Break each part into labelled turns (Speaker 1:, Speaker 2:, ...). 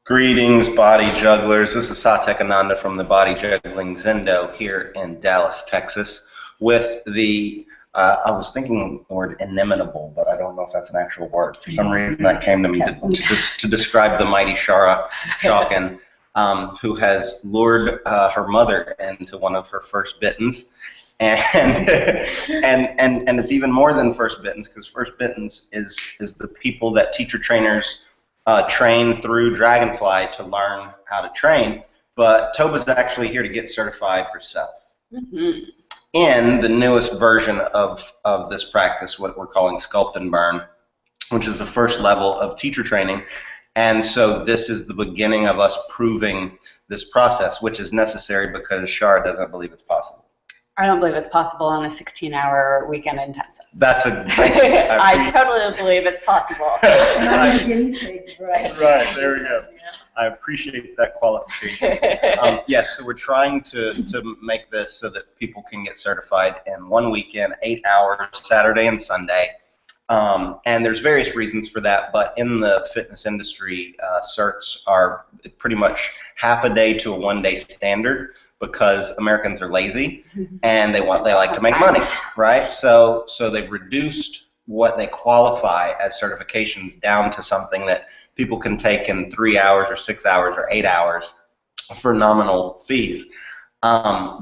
Speaker 1: Greetings, body jugglers. This is Satek Ananda from the Body Juggling Zendo here in Dallas, Texas, with the, I was thinking the word inimitable, but I don't know if that's an actual word. For some reason that came to me to describe the mighty Shara Shawkin, who has lured her mother into one of her first bittens. And it's even more than first bittens, because first bittens is the people that teacher trainers train through Dragonfly to learn how to train, but Toba's actually here to get certified herself. In the newest version of this practice, what we're calling Sculpt and Burn, which is the first level of teacher training. And so this is the beginning of us proving this process, which is necessary because Shara doesn't believe it's possible.
Speaker 2: I don't believe it's possible on a 16-hour weekend intensive.
Speaker 1: That's a
Speaker 2: I totally believe it's possible.
Speaker 3: I'm a guinea pig, right?
Speaker 1: Right, there we go. Yeah. I appreciate that qualification. Yes, so we're trying to make this so that people can get certified in 1 weekend, 8 hours, Saturday and Sunday. And there's various reasons for that, but in the fitness industry, certs are pretty much half a day to a 1 day standard, because Americans are lazy and they like to make money, right? So they've reduced what they qualify as certifications down to something that people can take in 3 hours or 6 hours or 8 hours for nominal fees.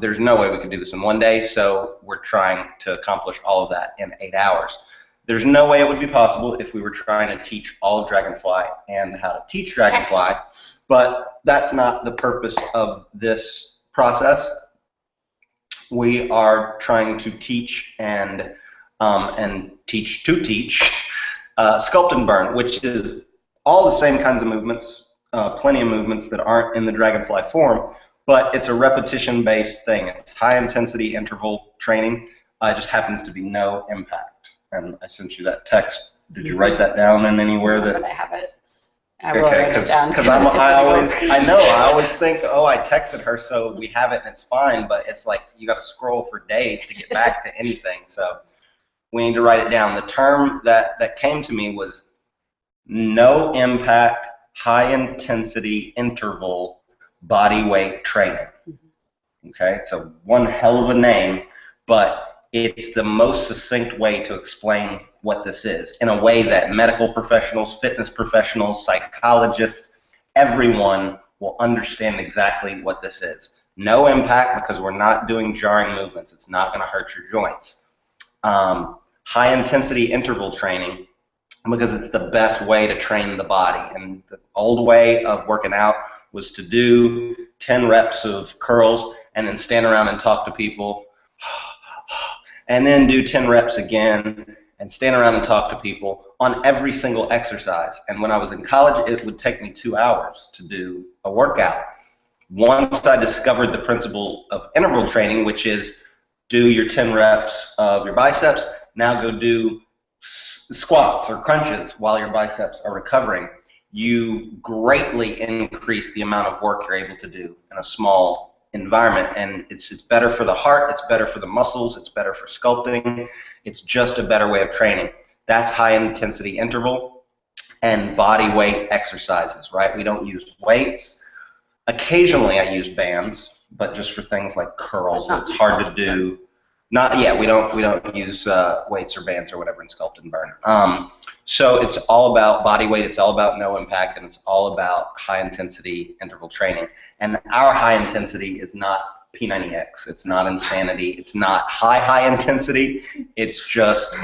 Speaker 1: There's no way we could do this in 1 day, so we're trying to accomplish all of that in 8 hours. There's no way it would be possible if we were trying to teach all of Dragonfly and how to teach Dragonfly, but that's not the purpose of this process. We are trying to teach and teach to teach Sculpt and Burn, which is all the same kinds of movements, plenty of movements that aren't in the Dragonfly form, but it's a repetition-based thing. It's high-intensity interval training. It just happens to be no impact. And I sent you that text. Did you write that down in anywhere that?
Speaker 2: I have it.
Speaker 1: Okay, because I always think, oh, I texted her, so we have it and it's fine, but it's like you got to scroll for days to get back to anything, so we need to write it down. The term that came to me was no impact, high intensity interval body weight training. Okay, so one hell of a name, but it's the most succinct way to explain what this is in a way that medical professionals, fitness professionals, psychologists, everyone will understand exactly what this is. No impact, because we're not doing jarring movements. It's not going to hurt your joints. High intensity interval training, because it's the best way to train the body. And the old way of working out was to do 10 reps of curls and then stand around and talk to people, and then do 10 reps again and stand around and talk to people on every single exercise. And when I was in college, it would take me 2 hours to do a workout. Once I discovered the principle of interval training, which is do your 10 reps of your biceps, now go do squats or crunches while your biceps are recovering, you greatly increase the amount of work you're able to do in a small environment, and it's better for the heart, it's better for the muscles, it's better for sculpting, it's just a better way of training. That's high intensity interval and body weight exercises, right? We don't use weights. Occasionally I use bands, but just for things like curls, it's hard to do. Not yet. We don't use weights or bands or whatever in Sculpt and Burn. So it's all about body weight, it's all about no impact, and it's all about high intensity interval training. And our high intensity is not P90X. It's not insanity. It's not high intensity. It's just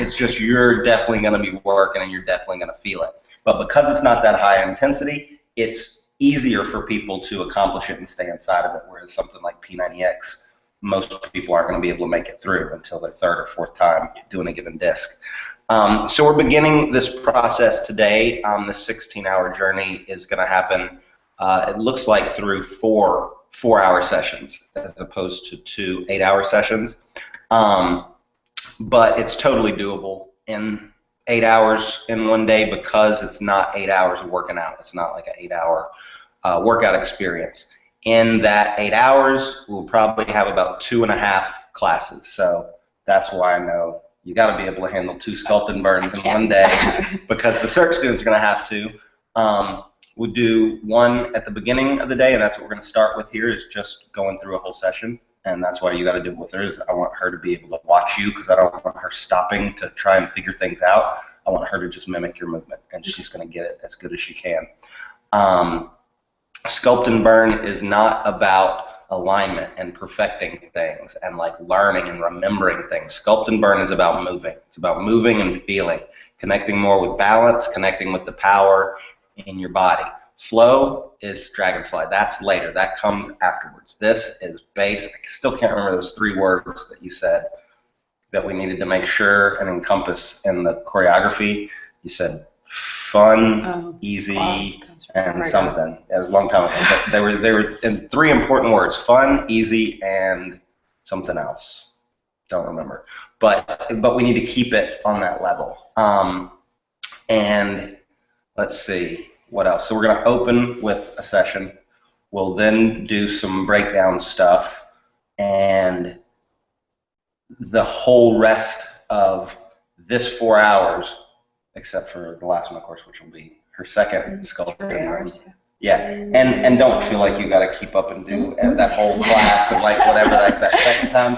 Speaker 1: you're definitely going to be working and you're definitely going to feel it. But because it's not that high intensity, it's easier for people to accomplish it and stay inside of it. Whereas something like P90X, most people aren't going to be able to make it through until their third or fourth time doing a given disc. So we're beginning this process today. The 16-hour journey is going to happen, it looks like, through four-hour sessions as opposed to 2 8-hour sessions. But it's totally doable in 8 hours in 1 day, because it's not 8 hours of working out. It's not like an 8-hour workout experience. In that 8 hours, we'll probably have about 2.5 classes. So that's why I know you got to be able to handle 2 Sculpt and Burns in 1 day, because the cert students are going to have to. We'll do one at the beginning of the day, and that's what we're going to start with here, is just going through a whole session. And that's why you got to do it with her, is I want her to be able to watch you, because I don't want her stopping to try and figure things out. I want her to just mimic your movement, and she's going to get it as good as she can. Sculpt and Burn is not about alignment and perfecting things and like learning and remembering things. Sculpt and Burn is about moving. It's about moving and feeling, connecting more with balance, connecting with the power in your body. Flow is Dragonfly. That's later. That comes afterwards. This is base. I still can't remember those 3 words that you said that we needed to make sure and encompass in the choreography. You said fun, easy, and something. It was a long time ago, but they were in 3 important words: fun, easy, and something else. Don't remember. But we need to keep it on that level. And let's see what else. So we're going to open with a session. We'll then do some breakdown stuff, and the whole rest of this 4 hours, except for the last one, of course, which will be her second Sculpt Burn. Yeah, and don't feel like you got to keep up and do that whole class and like whatever that second time.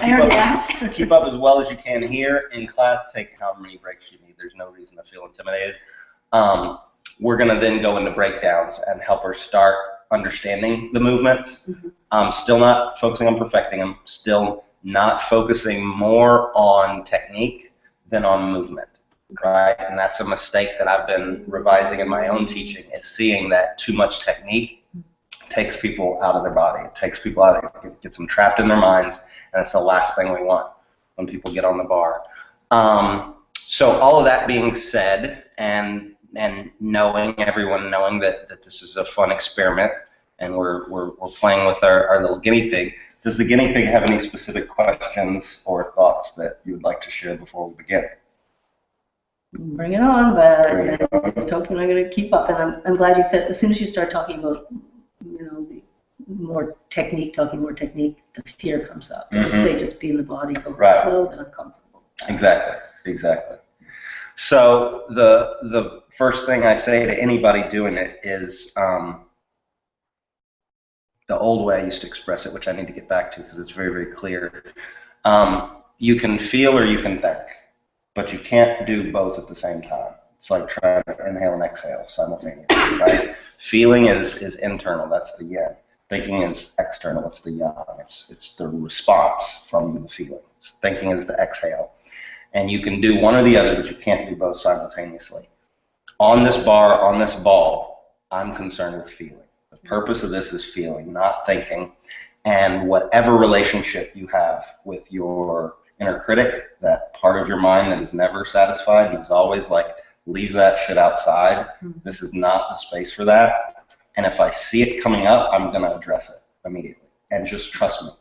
Speaker 1: Keep up as well as you can here in class. Take however many breaks you need. There's no reason to feel intimidated. We're going to then go into breakdowns and help her start understanding the movements. Still not focusing on perfecting them. Still not focusing more on technique than on movement. Right, and that's a mistake that I've been revising in my own teaching, is seeing that too much technique takes people out of their body. It takes people out, it gets them trapped in their minds, and that's the last thing we want when people get on the bar. So all of that being said, and everyone knowing that this is a fun experiment, and we're playing with our little guinea pig. Does the guinea pig have any specific questions or thoughts that you would like to share before we begin?
Speaker 3: Bring it on, but I just hope you're not going to keep up. And I'm glad you said, as soon as you start talking about, the more technique, the fear comes up. If you say just be in the body, go with the flow, then I'm comfortable.
Speaker 1: Exactly. So the first thing I say to anybody doing it is the old way I used to express it, which I need to get back to because it's very, very clear. You can feel or you can think, but you can't do both at the same time. It's like trying to inhale and exhale simultaneously, right? Feeling is internal, that's the yin. Thinking is external, it's the yang. It's the response from the feeling. Thinking is the exhale. And you can do one or the other, but you can't do both simultaneously. On this bar, on this ball, I'm concerned with feeling. The purpose of this is feeling, not thinking. And whatever relationship you have with your inner critic, that part of your mind that is never satisfied and is always like, leave that shit outside. This is not the space for that. And if I see it coming up, I'm going to address it immediately. And just trust me.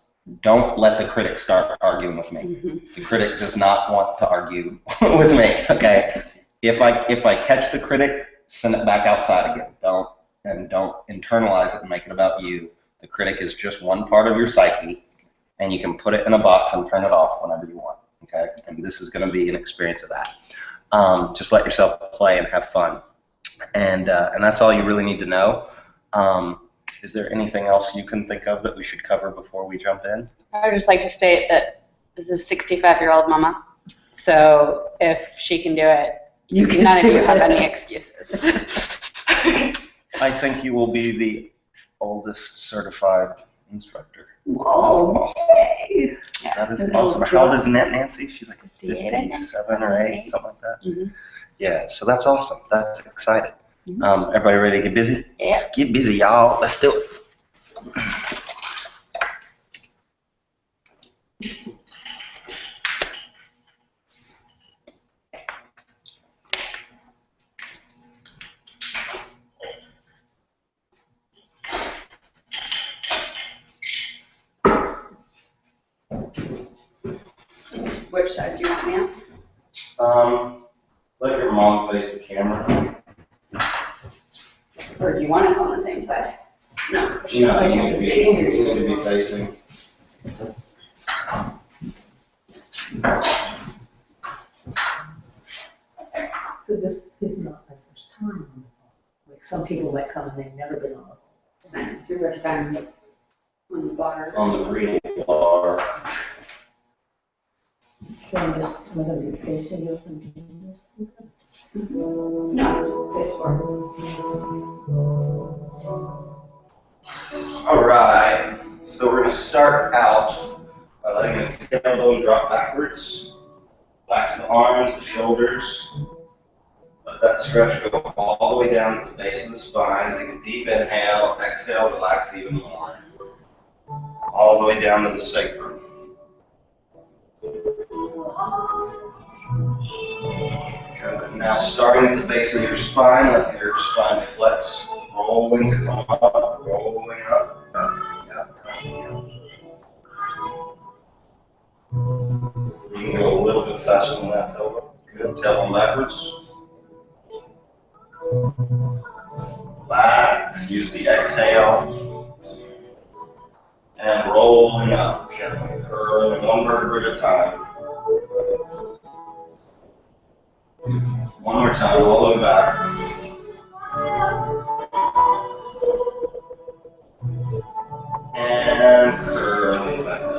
Speaker 1: Don't let the critic start arguing with me. The critic does not want to argue with me, okay? If I catch the critic, send it back outside again. Don't internalize it and make it about you. The critic is just one part of your psyche, and you can put it in a box and turn it off whenever you want, okay? And this is going to be an experience of that. Just let yourself play and have fun. And that's all you really need to know. Is there anything else you can think of that we should cover before we jump in?
Speaker 2: I would just like to state that this is a 65-year-old mama, so if she can do it, none of you have any excuses.
Speaker 1: I think you will be the oldest certified instructor.
Speaker 3: Whoa!
Speaker 2: Yeah.
Speaker 1: That is awesome. How old is Nancy? She's like 57 or 8, something like that. Yeah, so that's awesome. That's exciting. Everybody ready to get busy?
Speaker 2: Yeah.
Speaker 1: Get busy, y'all. Let's do it.
Speaker 2: Which side do you want me on?
Speaker 1: Let your mom face the camera.
Speaker 2: Or do you want us on the same side? No.
Speaker 1: You need to be facing.
Speaker 3: So this is not my first time on the ball. Like some people might come and they've never been on.
Speaker 2: It's nice. It's your first time on the bar.
Speaker 1: On the reading bar.
Speaker 3: So I'm gonna be facing you and doing this.
Speaker 2: No, face forward.
Speaker 1: All right. So we're going to start out by letting the tailbone drop backwards. Relax the arms, the shoulders. Let that stretch go all the way down to the base of the spine. Take a deep inhale, exhale, relax even more. All the way down to the sacrum. Good. Now starting at the base of your spine, let your spine flex, rolling to come up, rolling up. You can go a little bit faster than that, Toba. Good. Tailbone backwards. Relax. Use the exhale. And rolling up. Gently curling one vertebra at a time. One more time, all the way back. And curling back up.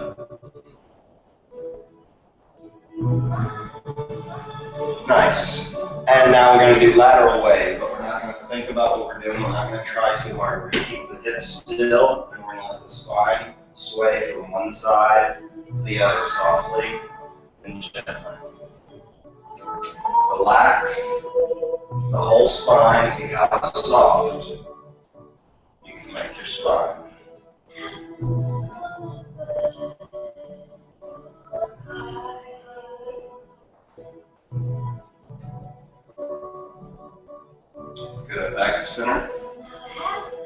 Speaker 1: Nice. And now we're going to do lateral wave, but we're not going to think about what we're doing. We're not going to try too hard. We're going to keep the hips still, and we're going to let the spine sway from one side to the other softly and gently. Relax the whole spine. See how soft you can make your spine. Good. Back to center.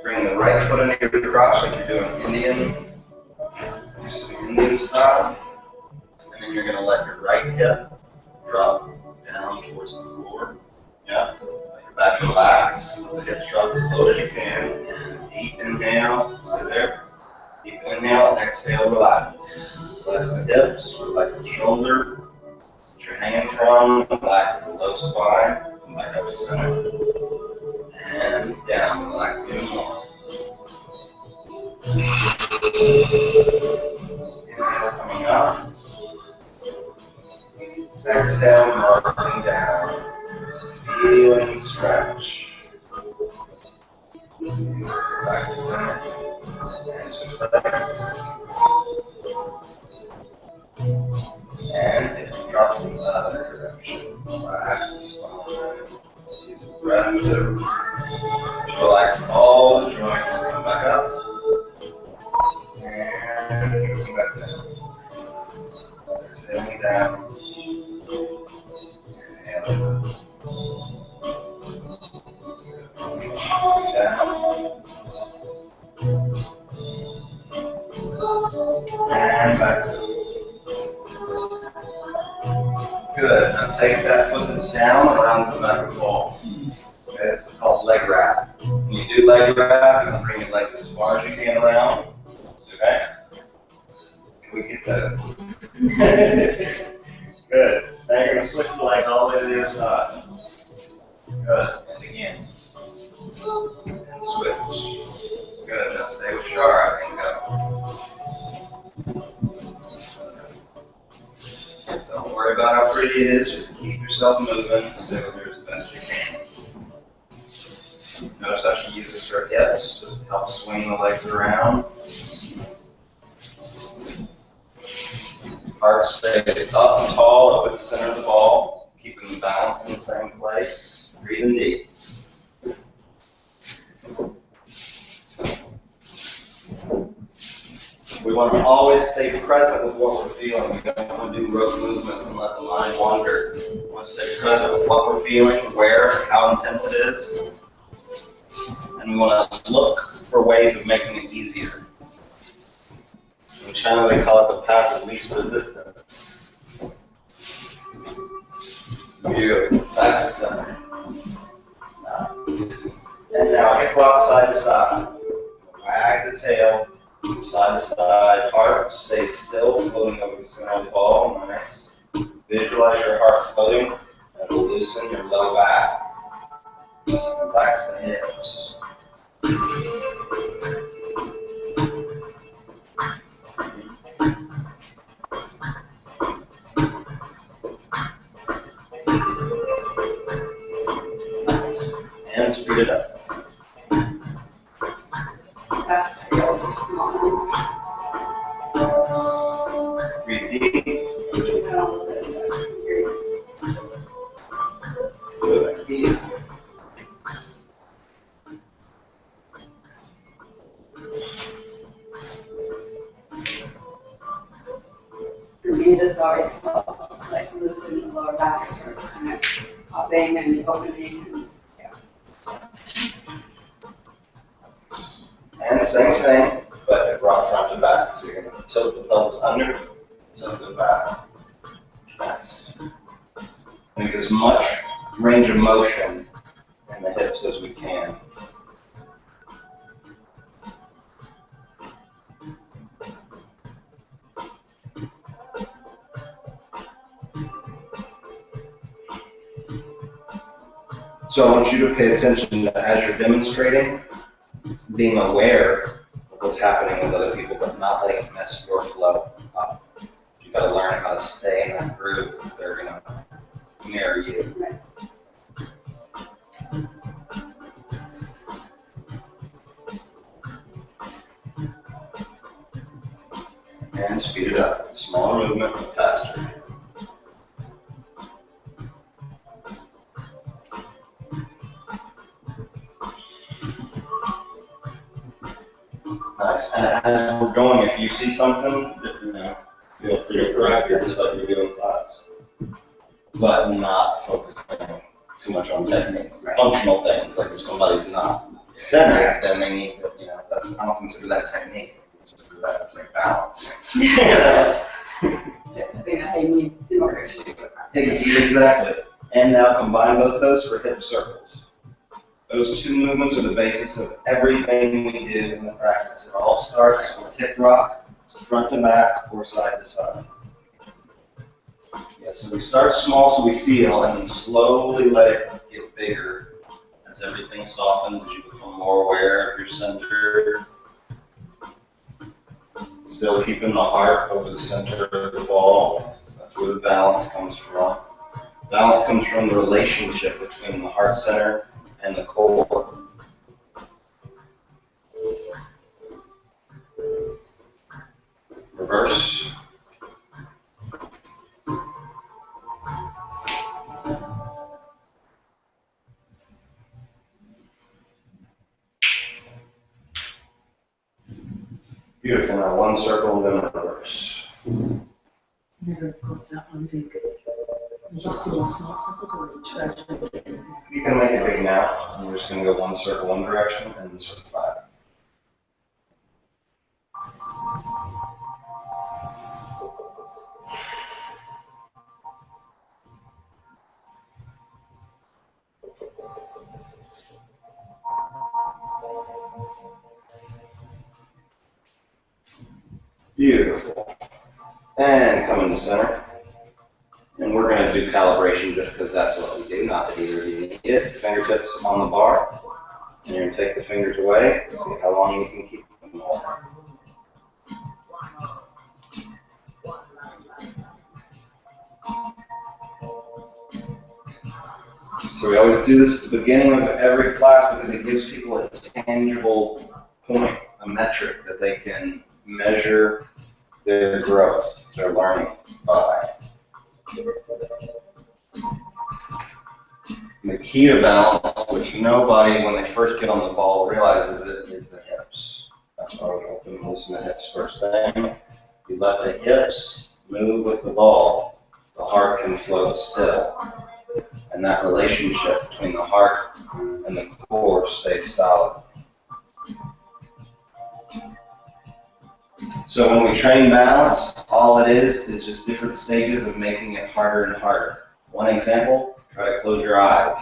Speaker 1: Bring the right foot into your crotch like you're doing Indian style. And then you're going to let your right hip drop down towards the floor. Yeah. Let your back relax. Let the hips drop as low as you can. And deep inhale. Stay there. Deep inhale. Exhale. Relax. Relax the hips. Relax the shoulder. Put your hand from. Relax the low spine. Come back up to center. And down. Relax even more. Inhale coming up. Exhale, marking down. Feeling the stretch. Back to center. And switch legs. And it drops in the other direction. Relax the spine. Use the breath to relax all the joints. Come back up. And come back down. Exhaling down. Inhaling. Down. And back up. Good. Now take that foot that's down around the back of the ball. Okay, this is called leg wrap. When you do leg wrap, you can bring your legs as far as you can around. Okay? We get those. Good. Now you're going to switch the legs all the way to the other side. Good. And again. And switch. Good. Now stay with Shara and go. Don't worry about how pretty it is. Just keep yourself moving. Stay with her as best you can. Notice how she uses her hips. Just help swing the legs around. Heart stays up tall over the center of the ball, keeping the balance in the same place. Breathing deep. We want to always stay present with what we're feeling. We don't want to do rote movements and let the mind wander. We want to stay present with what we're feeling, where, how intense it is. And we want to look for ways of making it easier. In China, they call it the path of least resistance. Beautiful. Back to center. Nice. And now hip rock side to side. Wag the tail. Side to side, heart stays still, floating over the center of the ball. Nice. Visualize your heart floating, and loosen your low back. Relax the hips. Nice. And speed it up.
Speaker 2: That's real small.
Speaker 1: Breathe deep. Good.
Speaker 2: For me, this always helps, like loosen the lower back, so it's kind of popping and opening. And, yeah.
Speaker 1: And same thing, but rock front to back. So you're going to tilt the pelvis under, tilt it back. Nice. Make as much range of motion in the hips as we can. So I want you to pay attention to, as you're demonstrating, being aware of what's happening with other people, but not letting it mess your flow up. You've got to learn how to stay in that groove if they're going to mirror you. And speed it up. Smaller movement, but faster. Nice. And as we're going, if you see something, feel free to correct it just like you do in class. But not focusing too much on technique. Functional things, like if somebody's not centered, then they need to, I don't consider that technique. I consider that as like balance.
Speaker 2: It's something that they need in order to do it.
Speaker 1: Exactly. And now combine both those for hip circles. Those two movements are the basis of everything we do in the practice. It all starts with hip rock, so front to back or side to side. Yeah, so we start small so we feel, and then slowly let it get bigger as everything softens, as you become more aware of your center. Still keeping the heart over the center of the ball. That's where the balance comes from. Balance comes from the relationship between the heart center and the core. Reverse. Beautiful. Now one circle, then reverse.
Speaker 3: Never got that one big. You just do small circles, or you try to get it?
Speaker 1: You can make it big now. We're just going to go one circle one direction and then circle back. Beautiful. And come into center. And we're going to do calibration just because that's what we do, not that either of you need it. Fingertips on the bar. And you're going to take the fingers away and see how long you can keep them more. So we always do this at the beginning of every class because it gives people a tangible point, a metric that they can measure their growth, their learning by. And the key to balance, which nobody, when they first get on the ball, realizes it, is the hips. That's why we open and loosen the hips first thing. You let the hips move with the ball, the heart can float still. And that relationship between the heart and the core stays solid. So when we train balance, all it is just different stages of making it harder and harder. One example, try to close your eyes.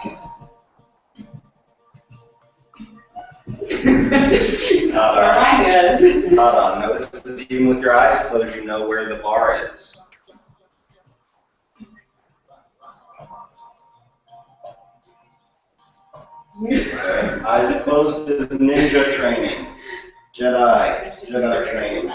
Speaker 1: Notice that even with your eyes closed, you know where the bar is. Okay. Eyes closed is ninja training. Jedi training.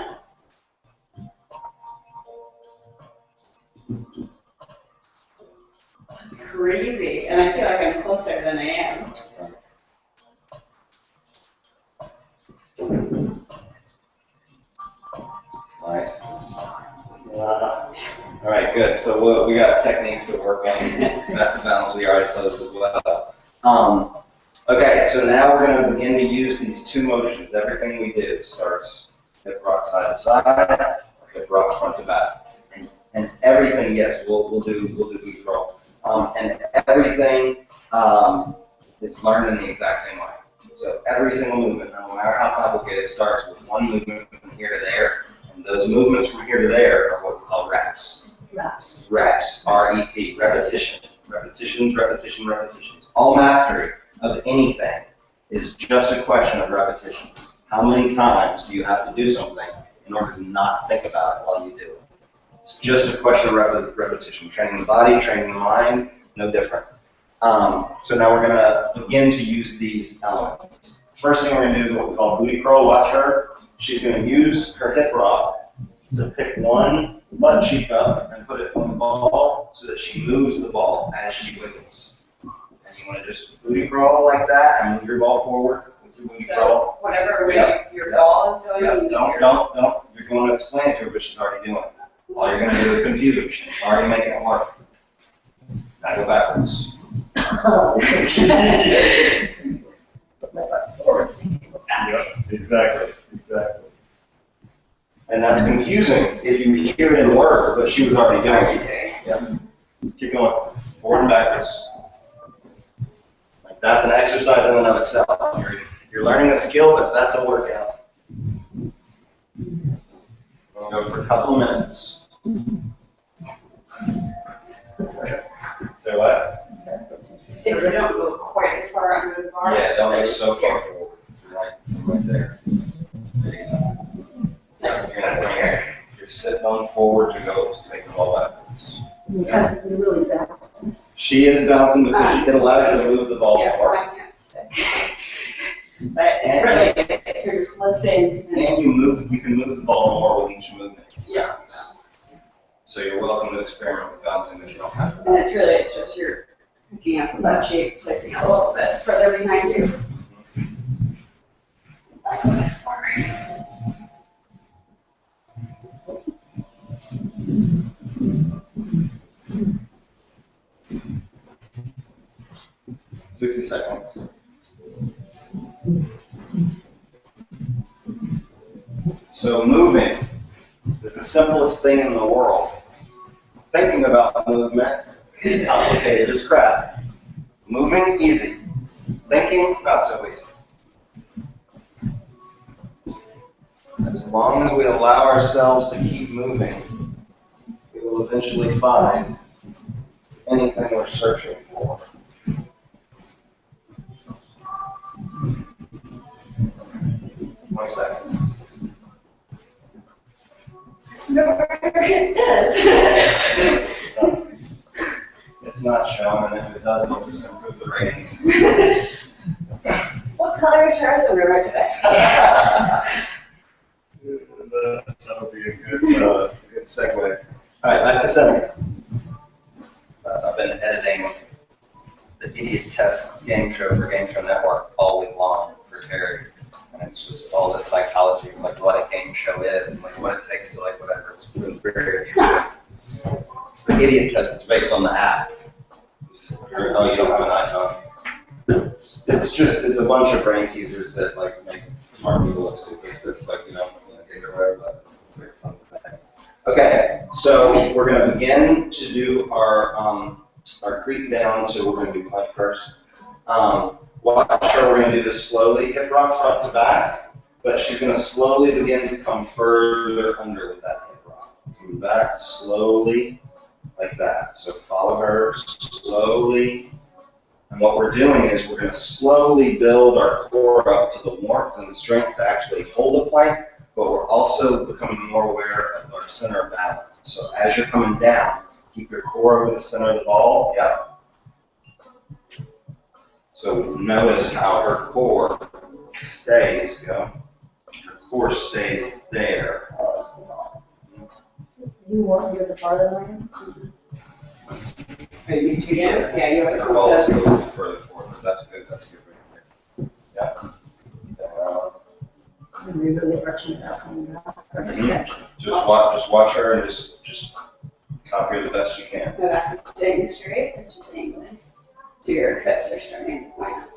Speaker 2: Crazy, and I feel like I'm closer than I am.
Speaker 1: Nice. All right, good. So we got techniques to work on. That balance with your eyes closed as well. Okay, so now we're going to begin to use these two motions. Everything we do starts hip rock side to side, hip rock front to back, and everything. Yes, we'll do booty roll, and everything is learned in the exact same way. So every single movement, no matter how complicated, starts with one movement from here to there. And those movements from here to there are what we call reps. Reps. R-E-P. Repetition. Repetitions, repetition, repetitions. All mastery of anything is just a question of repetition. How many times do you have to do something in order to not think about it while you do it? It's just a question of repetition. Training the body, training the mind, no different. So now we're going to begin to use these elements. First thing we're going to do is what we call booty curl. Watch her. She's going to use her hip rock to pick one butt cheek up and put it on the ball so that she moves the ball as she wiggles. And you want to just booty crawl like that and move your ball forward with your booty crawl.
Speaker 2: Whatever way your ball is going.
Speaker 1: Don't. You're going to explain it to her, but she's already doing it. All you're going to do is confuse her. She's already making it work. Now go backwards. Yep, exactly. And that's confusing if you hear it in words, but she was already doing it. Yep. Keep going. Forward and backwards. Like that's an exercise in and of itself. You're learning a skill, but that's a workout. We'll go for a couple of minutes. Say what?
Speaker 2: If you don't go quite as far under the bar.
Speaker 1: Yeah, don't go so far forward. Right there. There you go. You're going to bring your sit bone forward to go to take the ball backwards.
Speaker 3: You're really fast.
Speaker 1: She is bouncing because it allows you to move the ball apart.
Speaker 2: I can't stick. But it's really, if you're just lifting.
Speaker 1: And you can move the ball more with each movement.
Speaker 2: Yeah.
Speaker 1: So you're welcome to experiment with bouncing, but you don't have to.
Speaker 2: And it's just you're picking up the butt cheek, placing it a little bit further behind you. Like this far.
Speaker 1: 60 seconds. So moving is the simplest thing in the world. Thinking about movement is complicated as crap. Moving, easy. Thinking, not so easy. As long as we allow ourselves to keep moving, we will eventually find anything we're searching for. One second.
Speaker 2: It is.
Speaker 1: It's not showing, and if it doesn't, it'll just improve the ratings.
Speaker 2: What color is yours underwear today?
Speaker 1: That'll be a good segue. All right, back to 7. I've been editing the Idiot Test game show for Game Show Network all week long for Terry. And it's just all this psychology of like what a game show is and like what it takes to like whatever. It's been very interesting. It's the Idiot Test. It's based on the app. Oh, you don't have an iPhone. It's a bunch of brain teasers that like make smart people look stupid. It's like take or whatever, but it's like a fun thing. Okay, so we're going to begin to do our creep down. So we're going to do plank first. Watch her, we're going to do this slowly, hip rock front to back, but she's going to slowly begin to come further under with that hip rock. Come back slowly, like that. So follow her slowly. And what we're doing is we're going to slowly build our core up to the warmth and the strength to actually hold a plank, but we're also becoming more aware of our center of balance. So as you're coming down, keep your core over the center of the ball. Yep. So notice how her core stays, her core stays there.
Speaker 3: You want you're the farther line?
Speaker 2: Are you too down? Yeah, you always
Speaker 1: I'll always go a little further forward. That's good. That's good. Yeah.
Speaker 3: And we really arching it out coming out. Or just
Speaker 1: Just watch her and just copy her the best you can.
Speaker 2: The back is staying straight, it's just angling. So your hips are starting to line up.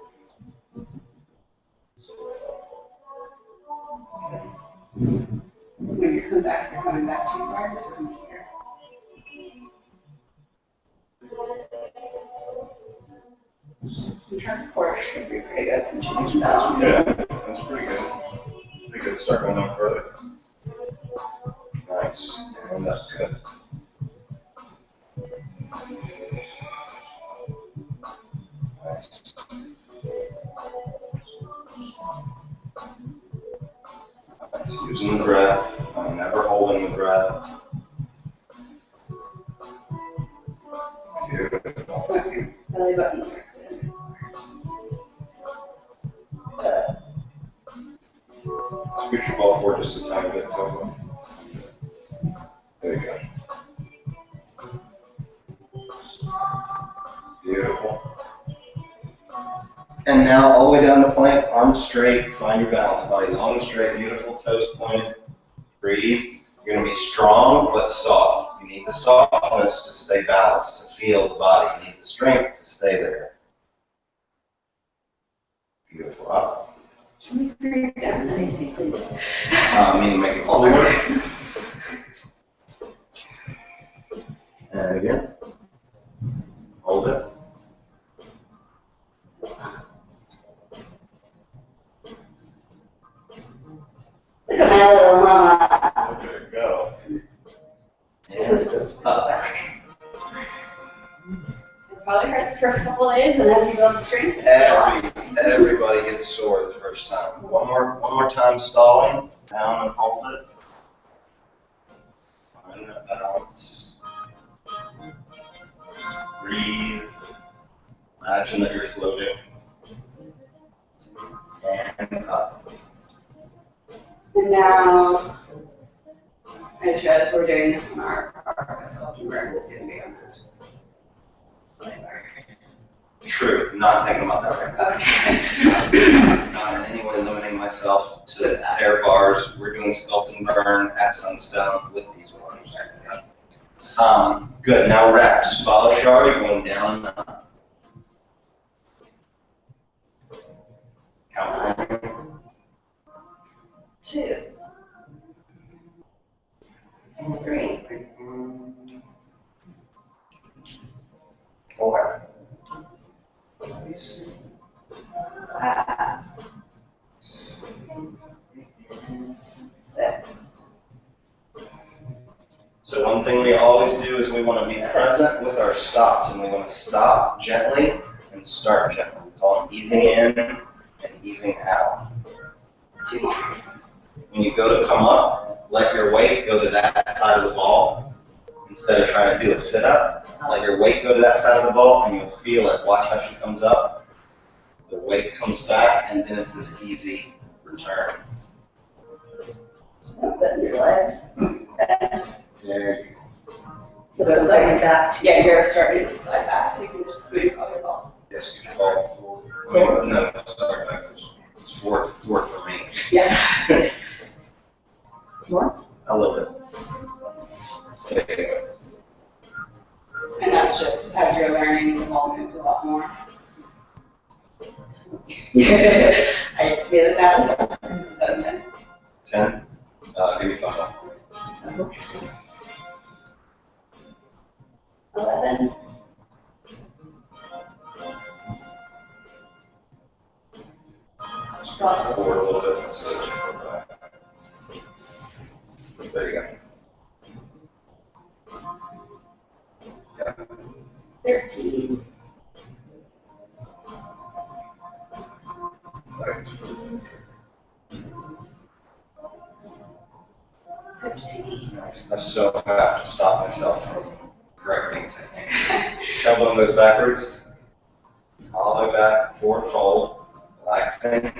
Speaker 2: When you come back, you're coming back too far, just come here. Her core should be pretty good since she's balanced.
Speaker 1: Yeah, that's pretty good. Pretty good. Start going on further. Nice. And that's good. Nice. Nice. Using the breath. I'm never holding the breath. Beautiful.
Speaker 2: Okay. Belly buttons are good.
Speaker 1: Scoot your ball forward just a tiny bit, Toba. There you go. Beautiful. And now all the way down to plank, arms straight, find your balance, body long and straight, beautiful, toes pointed. Breathe. You're going to be strong but soft. You need the softness to stay balanced, to feel the body. You need the strength to stay there. Beautiful. Up.
Speaker 2: Can we bring it down to AC, please?
Speaker 1: Meaning make it forward. And again. Hold it.
Speaker 2: Look at my little mama.
Speaker 1: There you go. And it's just up.
Speaker 2: It probably hurt the first couple of days, and as you build the strength,
Speaker 1: Everybody gets sore the first time. One more time stalling. Down and hold it. Find that balance. Breathe. Imagine that you're floating. And up.
Speaker 2: and now, as we're doing this in our Sculpt Burn, it's going to be on the
Speaker 1: True. Not thinking about that right
Speaker 2: Okay.
Speaker 1: Not in any way limiting myself to air bars. We're doing Sculpt Burn at Sunstone with these ones. Good. Now reps. Follow Shar. You're going down and up. Count for me.
Speaker 2: 2, 3, 4, 5, 6.
Speaker 1: So one thing we always do is we want to be present with our stops, and we want to stop gently and start gently. We call it easing in and easing out.
Speaker 2: 2 more.
Speaker 1: When you go to come up, let your weight go to that side of the ball instead of trying to do a sit-up. Let your weight go to that side of the ball, and you'll feel it. Watch how she comes up. The weight comes back, and then it's this easy return.
Speaker 2: Open your legs.
Speaker 1: There you
Speaker 3: So it's like a back.
Speaker 2: Yeah, you're starting to slide back, so you can just move your ball.
Speaker 1: go. Yes, get your ball forward. No, sorry, backwards. It's forward for me.
Speaker 2: Yeah.
Speaker 3: More?
Speaker 1: A little bit. There you go.
Speaker 2: And that's just as you're learning, the ball moves a lot more. I used to be the fastest. That's 10.
Speaker 1: 10? Give me 5.
Speaker 2: 11.
Speaker 1: Just drop forward a little bit. Let's go check that. There you go. Yeah.
Speaker 2: 13.
Speaker 1: Right.
Speaker 2: 15.
Speaker 1: Nice. I so have to stop myself from correcting technique. Tailbone goes backwards. All all the way back, forward fold, relaxing.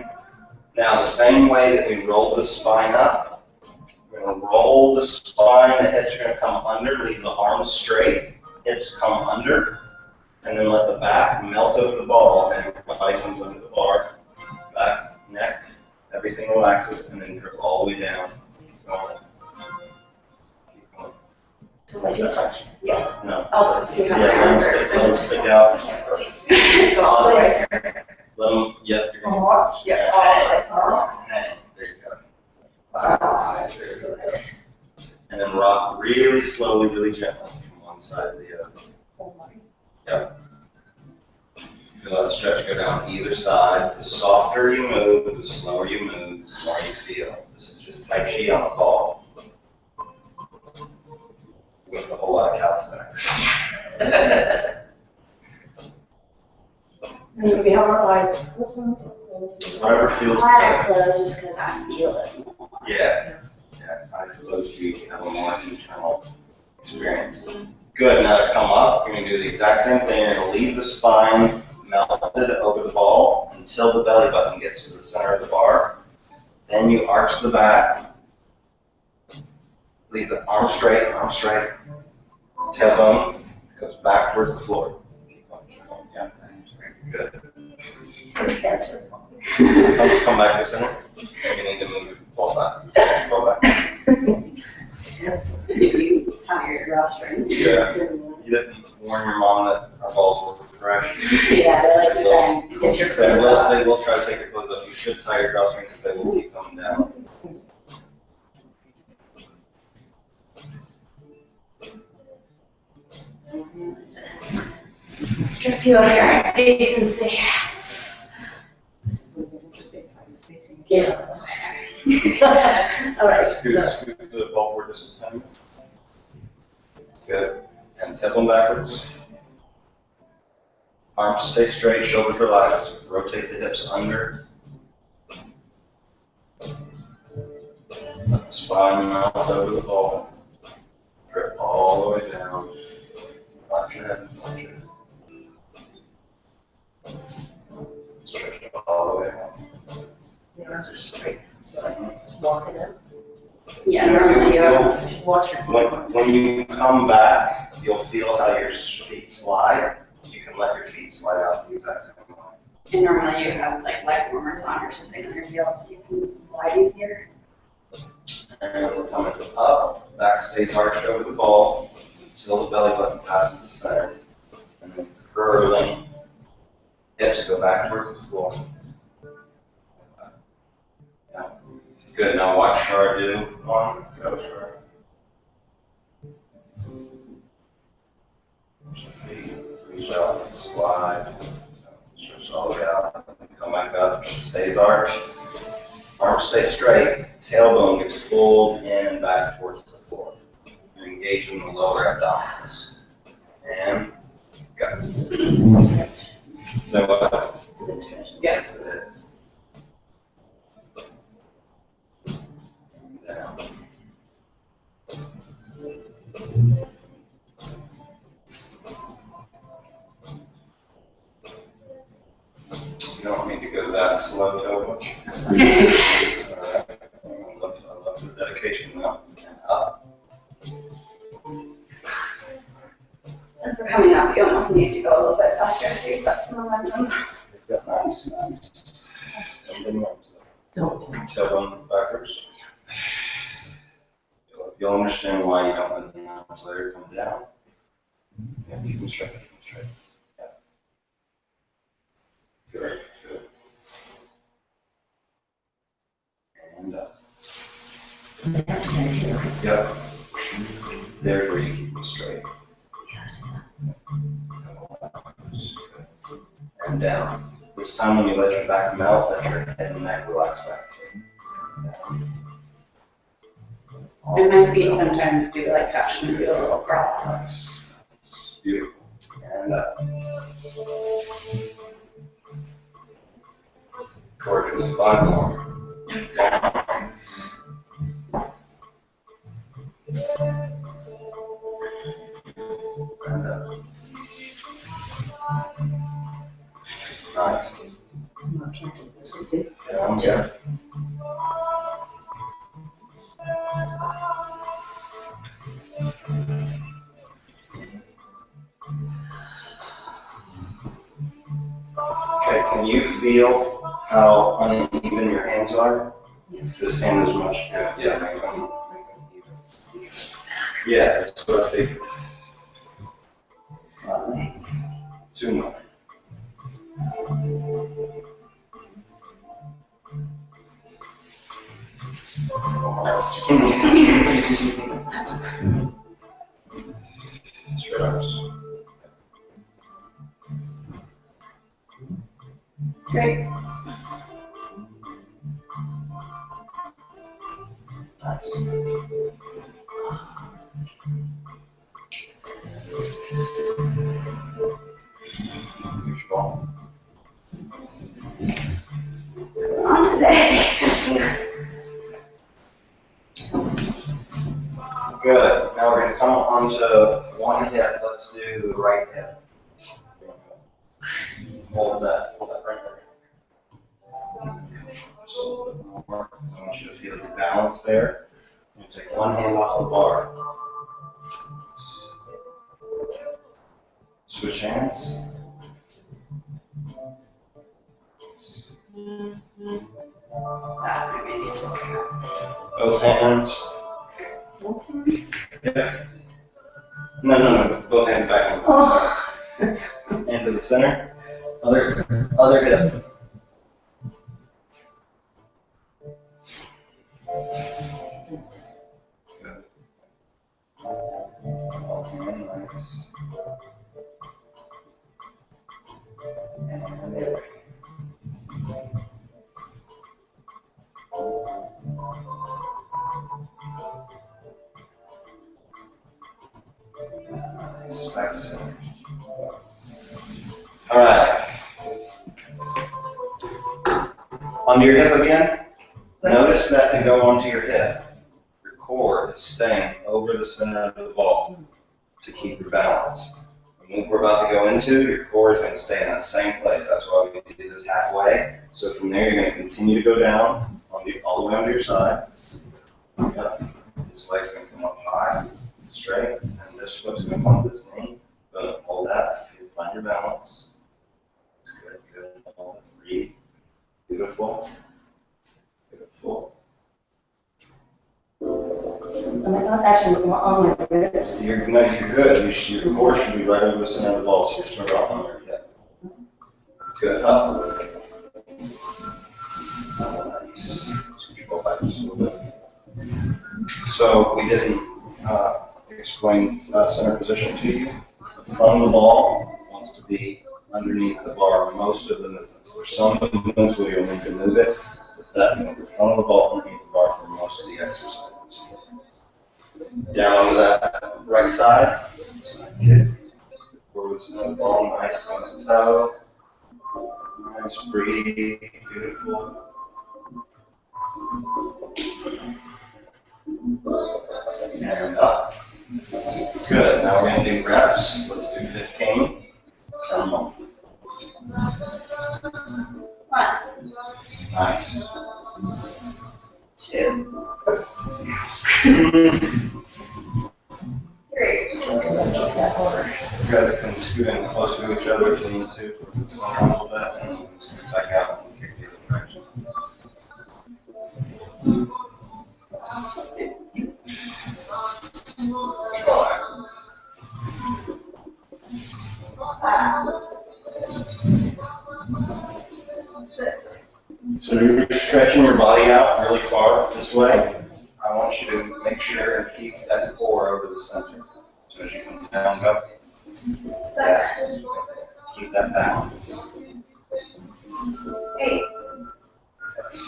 Speaker 1: Now the same way that we rolled the spine up, we're going to roll the spine, the hips are going to come under, leave the arms straight, hips come under, and then let the back melt over the ball, and everybody comes under the bar, back, neck, everything relaxes, and then drip all the way down. Keep going. Keep going.
Speaker 2: So like you touch. Yeah.
Speaker 1: No.
Speaker 2: Elbows. You have
Speaker 1: Yeah,
Speaker 2: my arm
Speaker 1: let
Speaker 2: first.
Speaker 1: them stick out.
Speaker 2: Go all the way through.
Speaker 1: Let them, yep, you're going to
Speaker 2: Watch. Yeah, all the way through.
Speaker 1: hang. There you go. There. And then rock really slowly, really gently from one side to the other. Yep. Feel that stretch go down either side. The softer you move, the slower you move, the more you feel. This is just Tai Chi on a ball. With a whole lot of calisthenics.
Speaker 4: We have our eyes.
Speaker 1: Whatever feels
Speaker 4: I
Speaker 1: good.
Speaker 4: closed just because I feel it more.
Speaker 1: Yeah. Yeah, eyes closed, you have a more internal experience. Good, now to come up, you're going to do the exact same thing. You're going to leave the spine melted over the ball until the belly button gets to the center of the bar. Then you arch the back. Leave the arm straight, tailbone goes back towards the floor. Keep going, yeah. Good. Come back to center. You need to move your ball back. Ball back.
Speaker 2: You tie your drawstring.
Speaker 1: Yeah. You didn't warn your mom that our balls were fresh.
Speaker 4: Yeah, they like to try and get your clothes off.
Speaker 1: They will try to take your clothes off. You should tie your drawstring because they will keep coming down.
Speaker 4: Strip you of your decency. Yeah, that's fine. All right, so.
Speaker 1: Scoot the ball forward just a tiny bit. Good. And tailbone backwards. Arms stay straight, shoulders relaxed. Rotate the hips under. Let the spine melt over the ball. Drip all the way down. Watch your head, watch your head. Stretch it all the way out.
Speaker 4: Yeah, just straight, so I can just walk it in.
Speaker 2: Yeah, normally you have.
Speaker 4: I should watch your.
Speaker 1: When you come back, you'll feel how your feet slide. You can let your feet slide out the exact same way.
Speaker 2: And normally you have like leg warmers on or something on your heels so you can slide easier.
Speaker 1: And we're coming up, back stays arched over the ball until the belly button passes the center. And then curling, hips go back towards the floor. Yeah. Good, now watch Shar do one. Go Shar. Push the feet, reach out, slide, stretch all the way out, come back up, she stays arched. Arms stay straight, tailbone gets pulled in and back towards the floor. You're engaging the lower abdominals. And go.
Speaker 4: It's a good stretch.
Speaker 1: So what?
Speaker 4: It's a good stretch.
Speaker 1: Yes, it is. Down. You don't need to go that slow, Toba. Alright. I love the dedication now. And up.
Speaker 2: And for coming up, you almost need to go a little bit faster so you've got some momentum.
Speaker 1: You've got nice.
Speaker 4: Don't.
Speaker 1: Tailbone backwards. You'll understand why you don't let the arms later come down. Yeah, keep them straight, keep them straight. Yeah. Good, good. And up. Yep. There's where you keep them straight.
Speaker 4: Yes.
Speaker 1: And down. This time when you let your back melt, let your head and neck relax back.
Speaker 2: And my feet sometimes do like touch and do a little crawl.
Speaker 1: Nice. It's beautiful. And up. Gorgeous. 5 more. Down. And up. Can you feel how uneven your hands are?
Speaker 3: Yes.
Speaker 1: This hand is much good. Yeah, make them even. Yeah, that's what I figured. Two more. Straps.
Speaker 2: Great.
Speaker 1: Nice. Here's your ball.
Speaker 2: What's going on today?
Speaker 1: Good. Now we're going to come onto one hip. Let's do the right hip. Hold that right there. Just a little bit more. I want you to feel your balance there. You take one hand off the bar. Switch hands. Both hands. Yeah. No. Both hands back.
Speaker 3: Oh.
Speaker 1: Hand to the center. Other hip. Good. Okay, nice. And the other way. Nice. Back to center. All right. Onto your hip again. Notice that to go onto your hip, your core is staying over the center of the ball to keep your balance. The move we're about to go into, your core is going to stay in that same place. That's why we do this halfway. So from there, you're going to continue to go down all the way onto your side. Yep. This leg's going to come up high, straight, and this foot's going to come up this knee. Boom. Hold that. Find your balance. It's good. Hold it. Breathe. Beautiful. Beautiful.
Speaker 4: And I thought actually on my ribs.
Speaker 1: You're good. Your core should be right over the center of the ball, so you're sort of on your hip. Good. Up. Nice. Switch ball back just a little bit. So we didn't explain center position to you. The front of the ball wants to be underneath the bar most of the movements. There's some movements where you'll need to move it, but that means the front of the ball underneath the bar for most of the exercises. Down to that right side. Kick. Forward center of the ball, nice on the toe. Nice, breathe, beautiful. And up. Good. Now we're going to do reps. Let's do 15. Come on.
Speaker 2: 1,
Speaker 1: Nice.
Speaker 2: 2, 3.
Speaker 1: You guys can scoot in closer to each other if you need to. Slow down a little bit, and you can scoot back out and kick the other direction. So you're stretching your body out really far this way. I want you to make sure and keep that core over the center. So as you come down, go. Yes. Keep that balance.
Speaker 2: 8.
Speaker 1: Yes.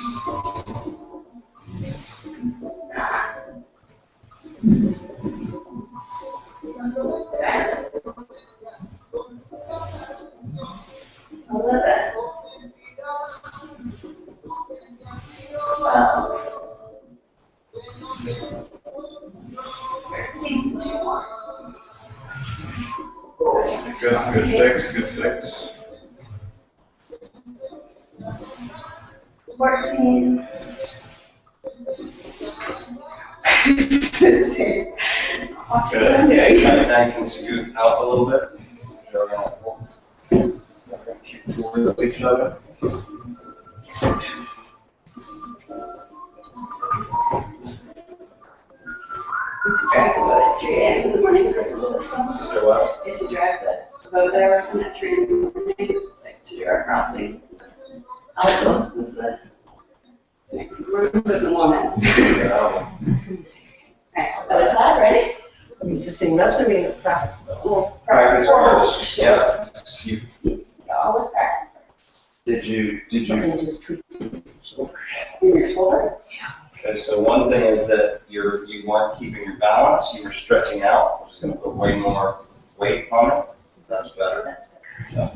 Speaker 2: 10. 11. 12. 13. 2 more.
Speaker 1: Good fix, good fix.
Speaker 2: 14. 15. Watch what I'm doing.
Speaker 1: Now you can scoot out a little bit. We're going to keep towards each other.
Speaker 2: Used to drive the boat at 3 a.m. in the morning for a little summer.
Speaker 1: So what?
Speaker 2: Used to drive the boat there from at 3 in the morning, like to do our crossing. Alexa was the woman.
Speaker 1: Yeah.
Speaker 2: Right, that was that, ready?
Speaker 4: Are you just doing reps or are you practice?
Speaker 2: Well,
Speaker 1: Practice
Speaker 2: first.
Speaker 1: first. Yeah.
Speaker 2: Always practice.
Speaker 1: Did you?
Speaker 4: Something just tweak shoulder.
Speaker 2: In your shoulder?
Speaker 1: Okay, so one thing is that you weren't keeping your balance, you were stretching out, which is going to put way more weight on it. That's better.
Speaker 4: That's better.
Speaker 1: Yeah.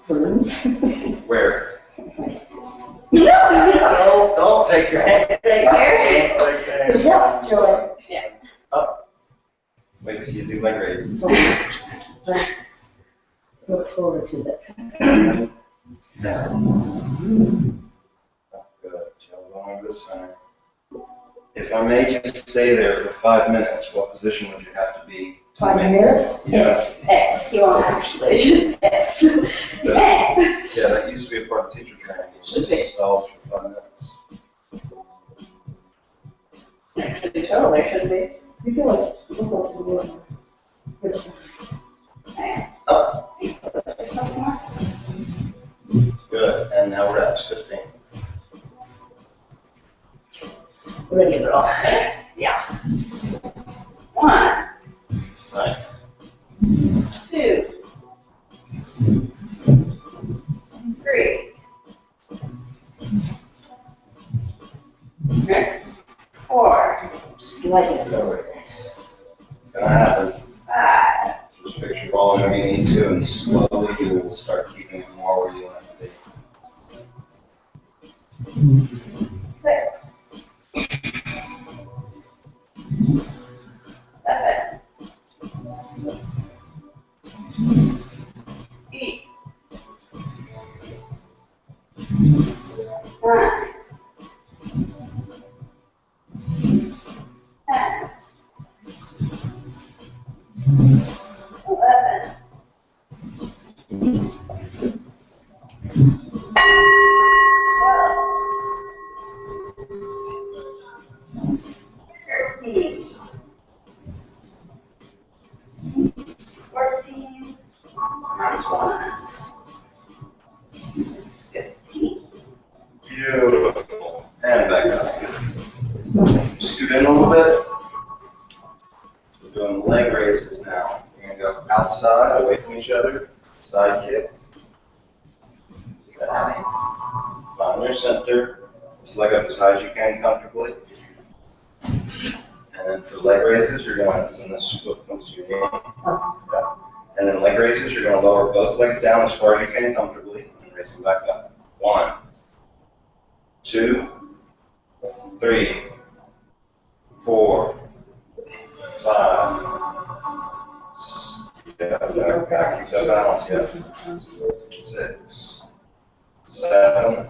Speaker 4: Burns.
Speaker 1: Where? Don't take your hand.
Speaker 2: Right here?
Speaker 1: Take your hand.
Speaker 4: Yeah, Joy.
Speaker 2: Yeah.
Speaker 1: Up. Wait till you do leg raises.
Speaker 4: Look forward to that.
Speaker 1: Down. Good. Tail going over the center. If I may just stay there for 5 minutes, what position would you have to be?
Speaker 4: 5 minutes?
Speaker 1: Yeah.
Speaker 2: He won't actually. Just
Speaker 1: Yeah, that used to be a part of teacher training. Stalls for 5 minutes.
Speaker 2: Actually, totally should be.
Speaker 4: You feel like you look like you're good.
Speaker 2: Okay.
Speaker 1: Up.
Speaker 2: There's something more?
Speaker 1: Good. And now reps, 15.
Speaker 4: We're gonna get it all.
Speaker 2: Yeah. 1,
Speaker 1: Nice.
Speaker 2: 2, 3. Okay. 4,
Speaker 4: Slightly
Speaker 1: It's
Speaker 4: lower.
Speaker 1: gonna happen.
Speaker 2: 5,
Speaker 1: Just fix your ball whenever you need to, and slowly you will start keeping it more where you want it to be.
Speaker 2: 6, 7, 8, 9, 10, 11, 13, 14, last one, 15.
Speaker 1: Beautiful. And back up. Scoot in a little bit. We're doing leg raises now. You're going to go outside, away from each other, side kick. Find your center. Just leg up as high as you can comfortably. And then for leg raises, you're going, when this foot comes to your knee. Yeah. And then leg raises, you're going to lower both legs down as far as you can comfortably and raise them back up. 1, 2, 3, 4, 5. Yeah, back, keep that balance, yeah. 6, 7,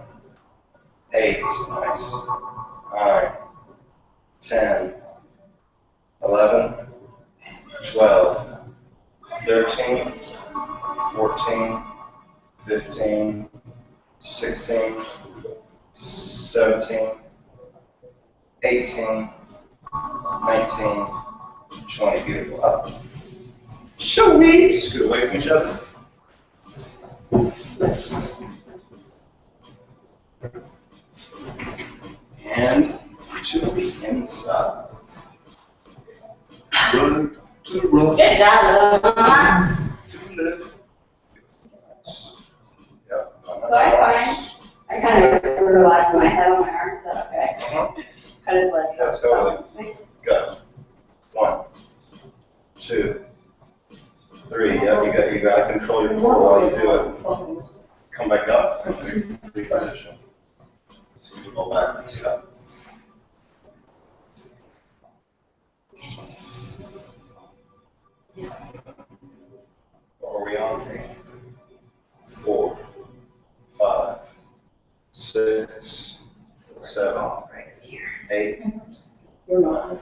Speaker 1: 8, nice. 9, 10, 11, 12, 13, 14, 15, 16, 17, 18, 19, 20. Beautiful. Up. Sweet. Scoot away from each other. And to the inside. Run to the right.
Speaker 2: Good job, Loma.
Speaker 1: To the left. Yep.
Speaker 2: So I kind of relax my head on my arm. Is that okay? Kind of like.
Speaker 1: Yeah, totally. Go. 1, 2, 3. Yep, you got to control your core while you do it. Come back up. Reposition. So you go back and sit up. What are we on? 4, 5, 6, 7, 8,
Speaker 4: You're not.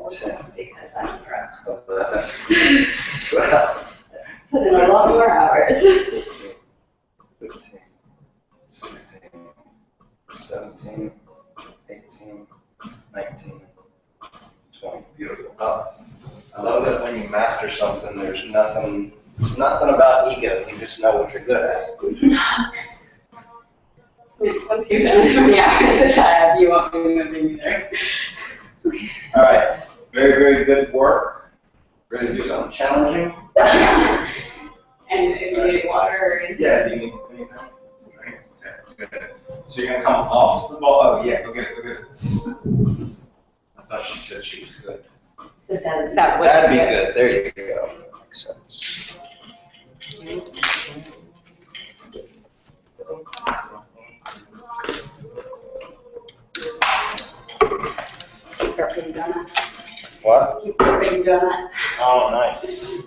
Speaker 1: 10.
Speaker 2: Because I'm
Speaker 1: 12.
Speaker 2: Put in a lot more hours.
Speaker 1: 15, 16, 17, 18, 19, 20. Beautiful. I love that when you master something, there's nothing about ego. You just know what you're good at.
Speaker 2: Once you're done 20 hours of that, you won't be moving either.
Speaker 1: All right. Very, very good work. Ready to do something challenging?
Speaker 2: And if you need water or anything.
Speaker 1: Yeah, do you need anything? Okay, good. So you're gonna come off the ball. Oh yeah, go get it. I thought she said she was good.
Speaker 3: So that
Speaker 1: That'd be good. There you go. Makes sense.
Speaker 2: Keep burping donut.
Speaker 1: What?
Speaker 2: Keep burping donut.
Speaker 1: Oh, nice.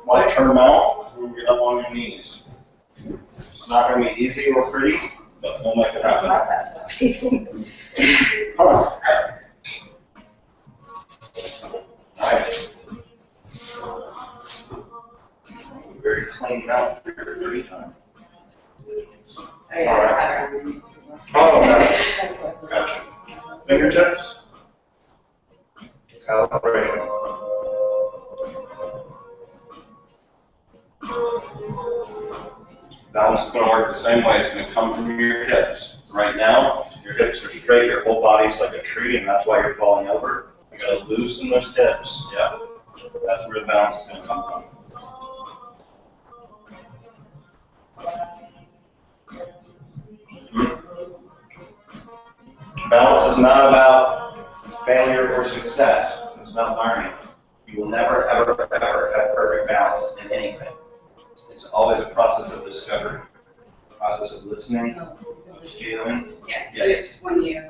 Speaker 1: Watch her mouth and get up on your knees. It's not going to be easy or pretty, but we'll make it happen.
Speaker 2: That's what facing.
Speaker 1: Come on. Nice. Very clean mouth for your dirty time.
Speaker 2: Oh, yeah.
Speaker 1: Oh, gotcha. Gotcha. Fingertips. Calibration. Balance is going to work the same way. It's going to come from your hips. Right now, your hips are straight, your whole body's like a tree, and that's why you're falling over. You got to loosen those hips. Yeah, that's where the balance is going to come from. Balance is not about failure or success. It's about learning. You will never, ever, ever have perfect balance in anything. It's always a process of discovery, a process of listening, feeling.
Speaker 2: Yeah.
Speaker 1: Yes.
Speaker 2: When you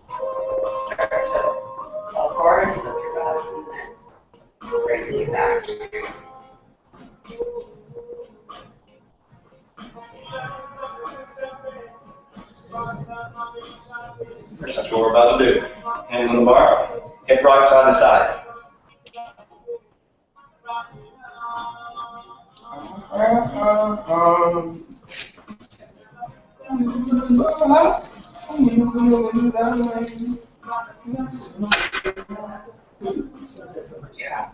Speaker 2: start to fall forward, you lift your body and then brings you back.
Speaker 1: That's what we're about to do. Hands on the bar, hip rock side to side.
Speaker 2: Yeah.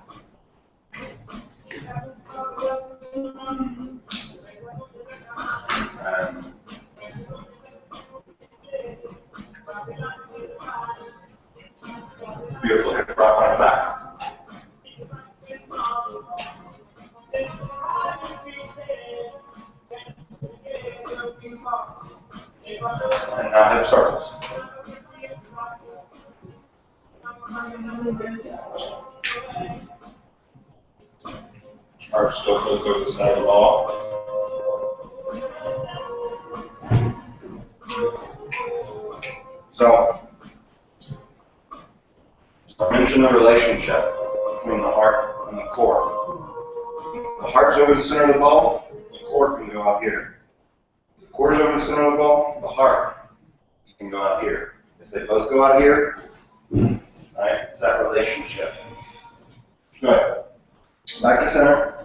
Speaker 1: Beautiful hip rock on the back. And now hip circles. Arch still floats over the center of the ball. So, I mentioned the relationship between the heart and the core. If the heart's over the center of the ball, the core can go out here. If the core's over the center of the ball, the heart can go out here. If they both go out here, right, it's that relationship. Good. Back to center,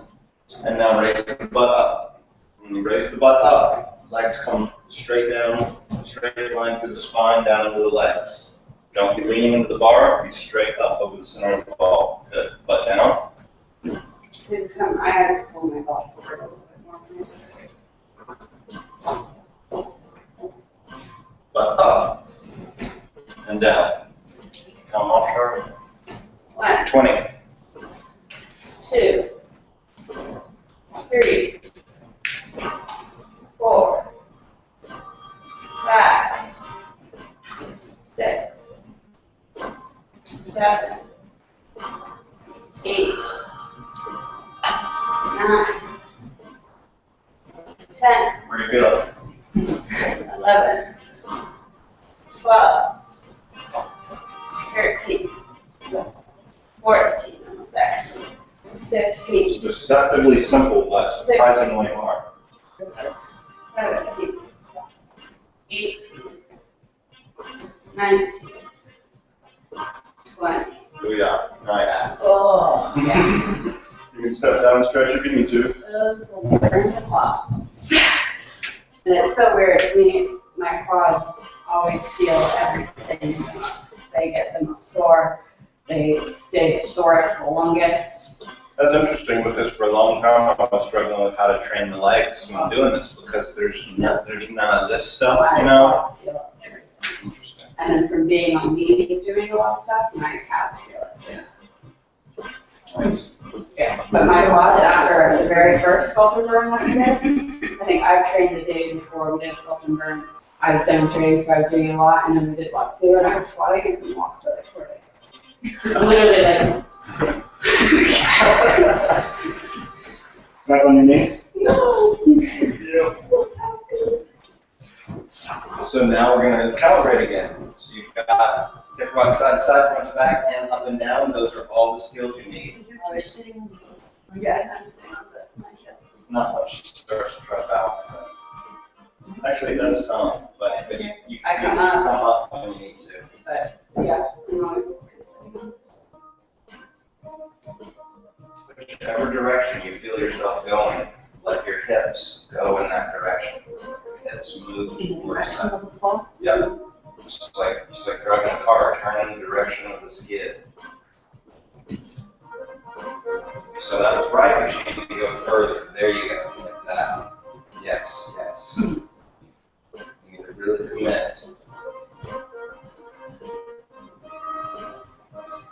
Speaker 1: and now raise the butt up. When you raise the butt up, legs come straight down, straight line through the spine, down into the legs. Don't be leaning into the bar, be straight up over the center of the ball. Good. Butt down.
Speaker 2: I had to pull my ball forward a little bit more.
Speaker 1: Butt up and down. Come off sharp.
Speaker 2: 1,
Speaker 1: 20.
Speaker 2: 2, 3, 4, 5, 6, 7, 8, 9, 10,
Speaker 1: Where do you feel it?
Speaker 2: 11, 12, 13, 14, almost there, 15,
Speaker 1: It's deceptively simple, but surprisingly hard.
Speaker 2: 19, 20.
Speaker 1: Yeah, nice.
Speaker 3: Oh,
Speaker 2: Yeah.
Speaker 1: You can step down and stretch if you need to.
Speaker 2: Those will burn the quads. And it's so weird to me, my quads always feel everything the most. They get the most sore. They stay the sorest, the longest.
Speaker 1: That's interesting because for a long time I was struggling with how to train the legs when I'm doing this because there's none of this stuff,
Speaker 2: My
Speaker 1: you know?
Speaker 2: quads feel everything.
Speaker 1: Interesting.
Speaker 2: And then from being on knees doing a lot of stuff, my calves feel it too.
Speaker 1: Nice.
Speaker 2: Yeah, but my quads after the very first Sculpt Burn that we did, I think I trained the day before we did Sculpt Burn. I was demonstrating, so I was doing a lot, and then we did lots too, and I was squatting and walked for like 4 days. I'm literally like,
Speaker 1: Back on your knees?
Speaker 2: no.
Speaker 1: So now we're going to calibrate again. So you've got hip rock side to side, front to back, and up and down. Those are all the skills you need.
Speaker 2: You're sitting on the, yeah, I'm sitting on my hip.
Speaker 1: It's not much starts to try to balance that. Actually, it does some, but you
Speaker 2: I
Speaker 1: can
Speaker 2: come up.
Speaker 1: come up when you need to.
Speaker 2: But yeah, I'm always sitting.
Speaker 1: Whichever direction you feel yourself going, let your hips go in that direction. Hips move towards that. Yep. Just like driving a car, turn in the direction of the skid. So that was right, but you need to go further. There you go, like that. Yes, yes. You need to really commit.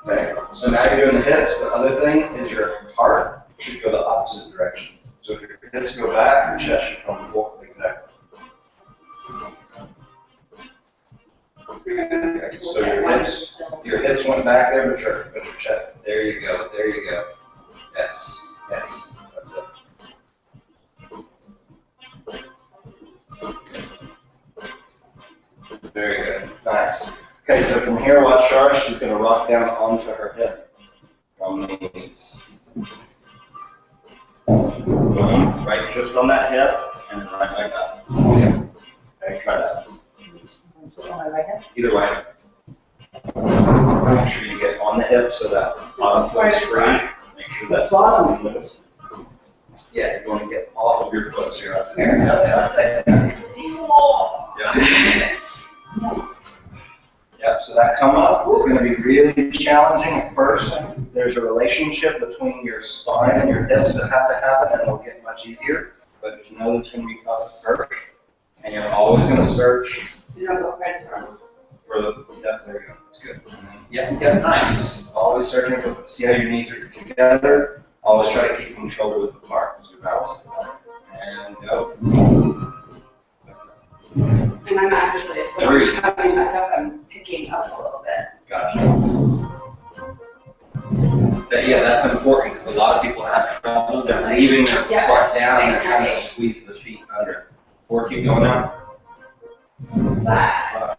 Speaker 1: Okay, so now you're doing the hips. The other thing is your heart should go the opposite direction. So if your hips go back, your chest should come forward. Exactly. So your hips went back there, but your chest. There you go. There you go. Yes. Yes. That's it. Very good. Nice. Okay, so from here, watch Shar. She's going to rock down onto her hip from the knees. Right, just on that hip, and then right like that. Okay, try that. Either way. Make sure you get on the hip so that bottom foot is free. Make sure that's bottom foot. Yeah, you want to get off of your foot so you're not sitting there. Yeah. Yep, so that come up is going to be really challenging at first. There's a relationship between your spine and your hips that have to happen, and it'll get much easier. But just know it's going to be tough at first. And you're always going to search for the, yeah, there you go, that's good. Yeah, nice. Always searching for, see how your knees are together. Always try to keep them shoulder width apart as you balance it. And go.
Speaker 2: And I'm actually,
Speaker 1: Three.
Speaker 2: coming back up, I'm picking up a little bit.
Speaker 1: Gotcha. Yeah, that's important because a lot of people have trouble. They're leaving their butt down and they're trying to squeeze the feet under. Or keep going now.
Speaker 2: 5,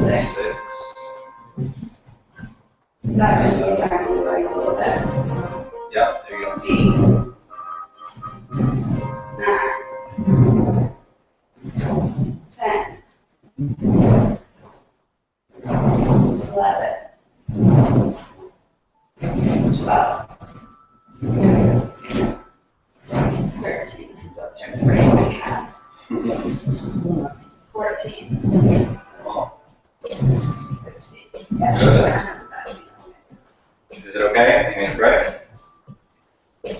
Speaker 2: 6, 7, okay, going a little bit.
Speaker 1: Yep, there you go.
Speaker 2: 8, 9, 10, 11, 12, 13, this is what starts burning my calves. 14, 15. Yeah,
Speaker 1: Is it okay? You mean correct?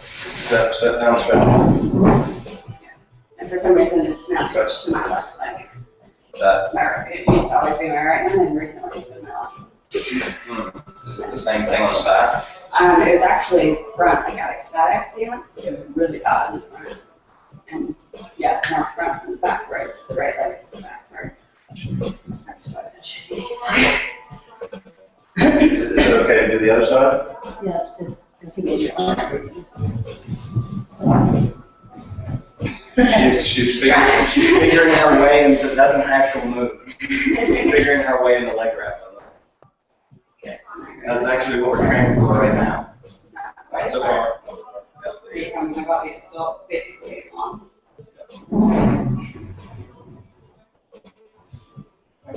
Speaker 1: Step down, step down.
Speaker 2: And for some reason, it's now switched to my left leg. It used to always be my right one, and recently it's been my left.
Speaker 1: Is it the same thing on the back?
Speaker 2: It was actually front, like got ecstatic feelings. It was really bad in the front. And yeah, it's more front than back, whereas the right leg is the back part. I just thought it should be
Speaker 1: Is it okay to do the other side?
Speaker 3: Yes, I think it's
Speaker 1: She's figuring her way into, that's an actual move. She's figuring her way into leg wrap. That's actually what we're training for right now. Right so far.
Speaker 2: See, my body is still basically long.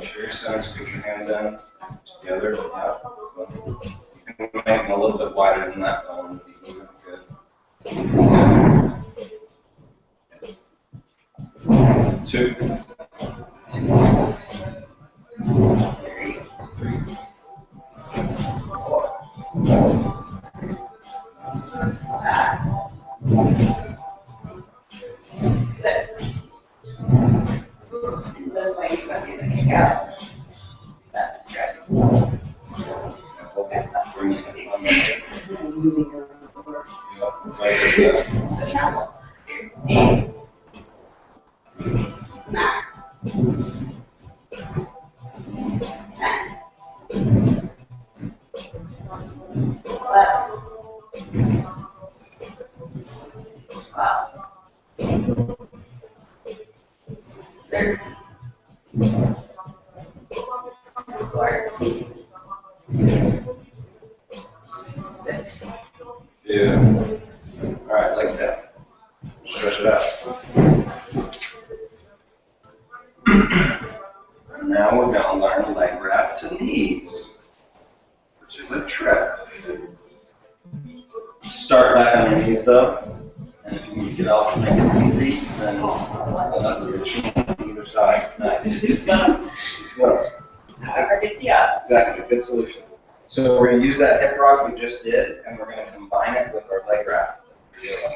Speaker 1: Make sure you're centered, scoot your hands in together. Yeah. You can make them a little bit wider than that. Good. 2. 3. 4.
Speaker 2: 6. This way you got to kick out. That's good. Okay, that's where you should be. The travel. 8. 9. 10. 11. 12. 13. 14. 15.
Speaker 1: Yeah. All right, legs down. Stretch it out. Now we're going to learn leg wrap to knees, which is a trick. Start back on your knees though, and if you can get off and make it easy, then that's a good either side. Nice.
Speaker 2: Just go.
Speaker 1: Just go.
Speaker 2: However gets you up.
Speaker 1: Exactly, good solution. So we're going to use that hip rock we just did, and we're going to combine it with our leg wrap.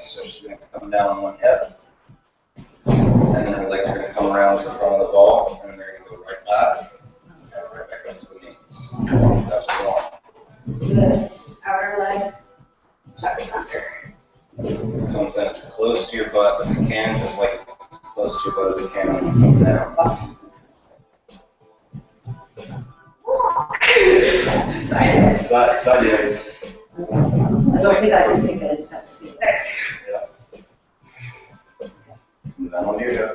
Speaker 1: So she's going to come down on one hip, and then her legs are going to come around to the front of the ball, and they're going to go right back, and right back up to the knees. That's what we want.
Speaker 2: This outer leg tucks under.
Speaker 1: Comes in as close to your butt as it can, just like it's as close to your butt as it can when you come down.
Speaker 2: Sideways.
Speaker 1: Sideways.
Speaker 3: I don't think I can take that, I just have to feel it.
Speaker 1: Yeah. Come down onto your hip.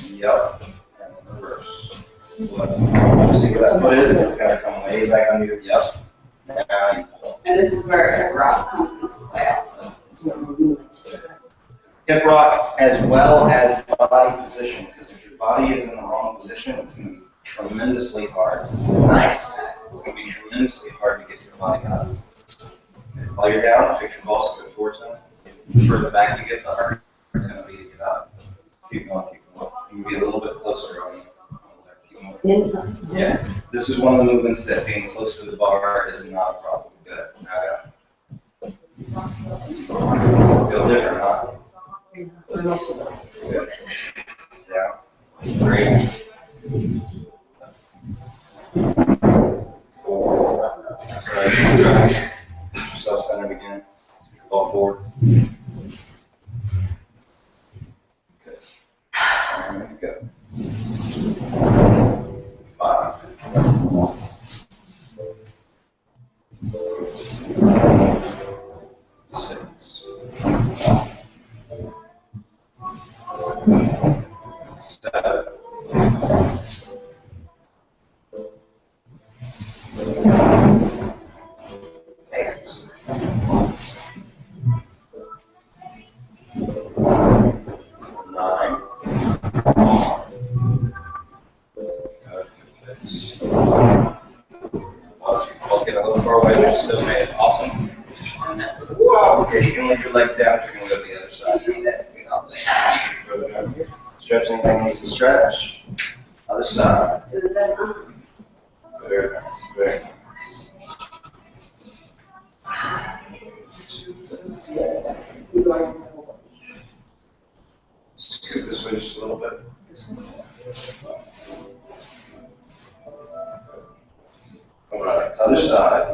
Speaker 1: Yep. And reverse. Left. See where that foot is? It's got to come way back under your. Yep. Now you pull.
Speaker 2: And this is where hip rock comes into play also.
Speaker 1: Hip rock as well as body position, because if your body is in the wrong position, it's going to be tremendously hard. Nice. It's going to be tremendously hard to get your body up. While you're down, fix your balls to go forward. The further back you get, the harder it's going to be to get up. Keep going, keep going. You can be a little bit closer on keep going. Yeah. This is one of the movements that being close to the bar is not a problem. Good. Now go. Feel different, huh? Good. Down. 3. 4. That's right. Self-centered again. Ball forward. Good. And go. 5. 6. 7. 8. 9. I'll get a little far away, but you still made it. Awesome. And then, whoa, okay, you can leave your legs down if you're going to go to the other side.
Speaker 2: Do this, we go.
Speaker 1: Further down. Stretch anything needs to stretch. Other side. Very nice, very nice. Scoot this way just a little bit. All right, other side.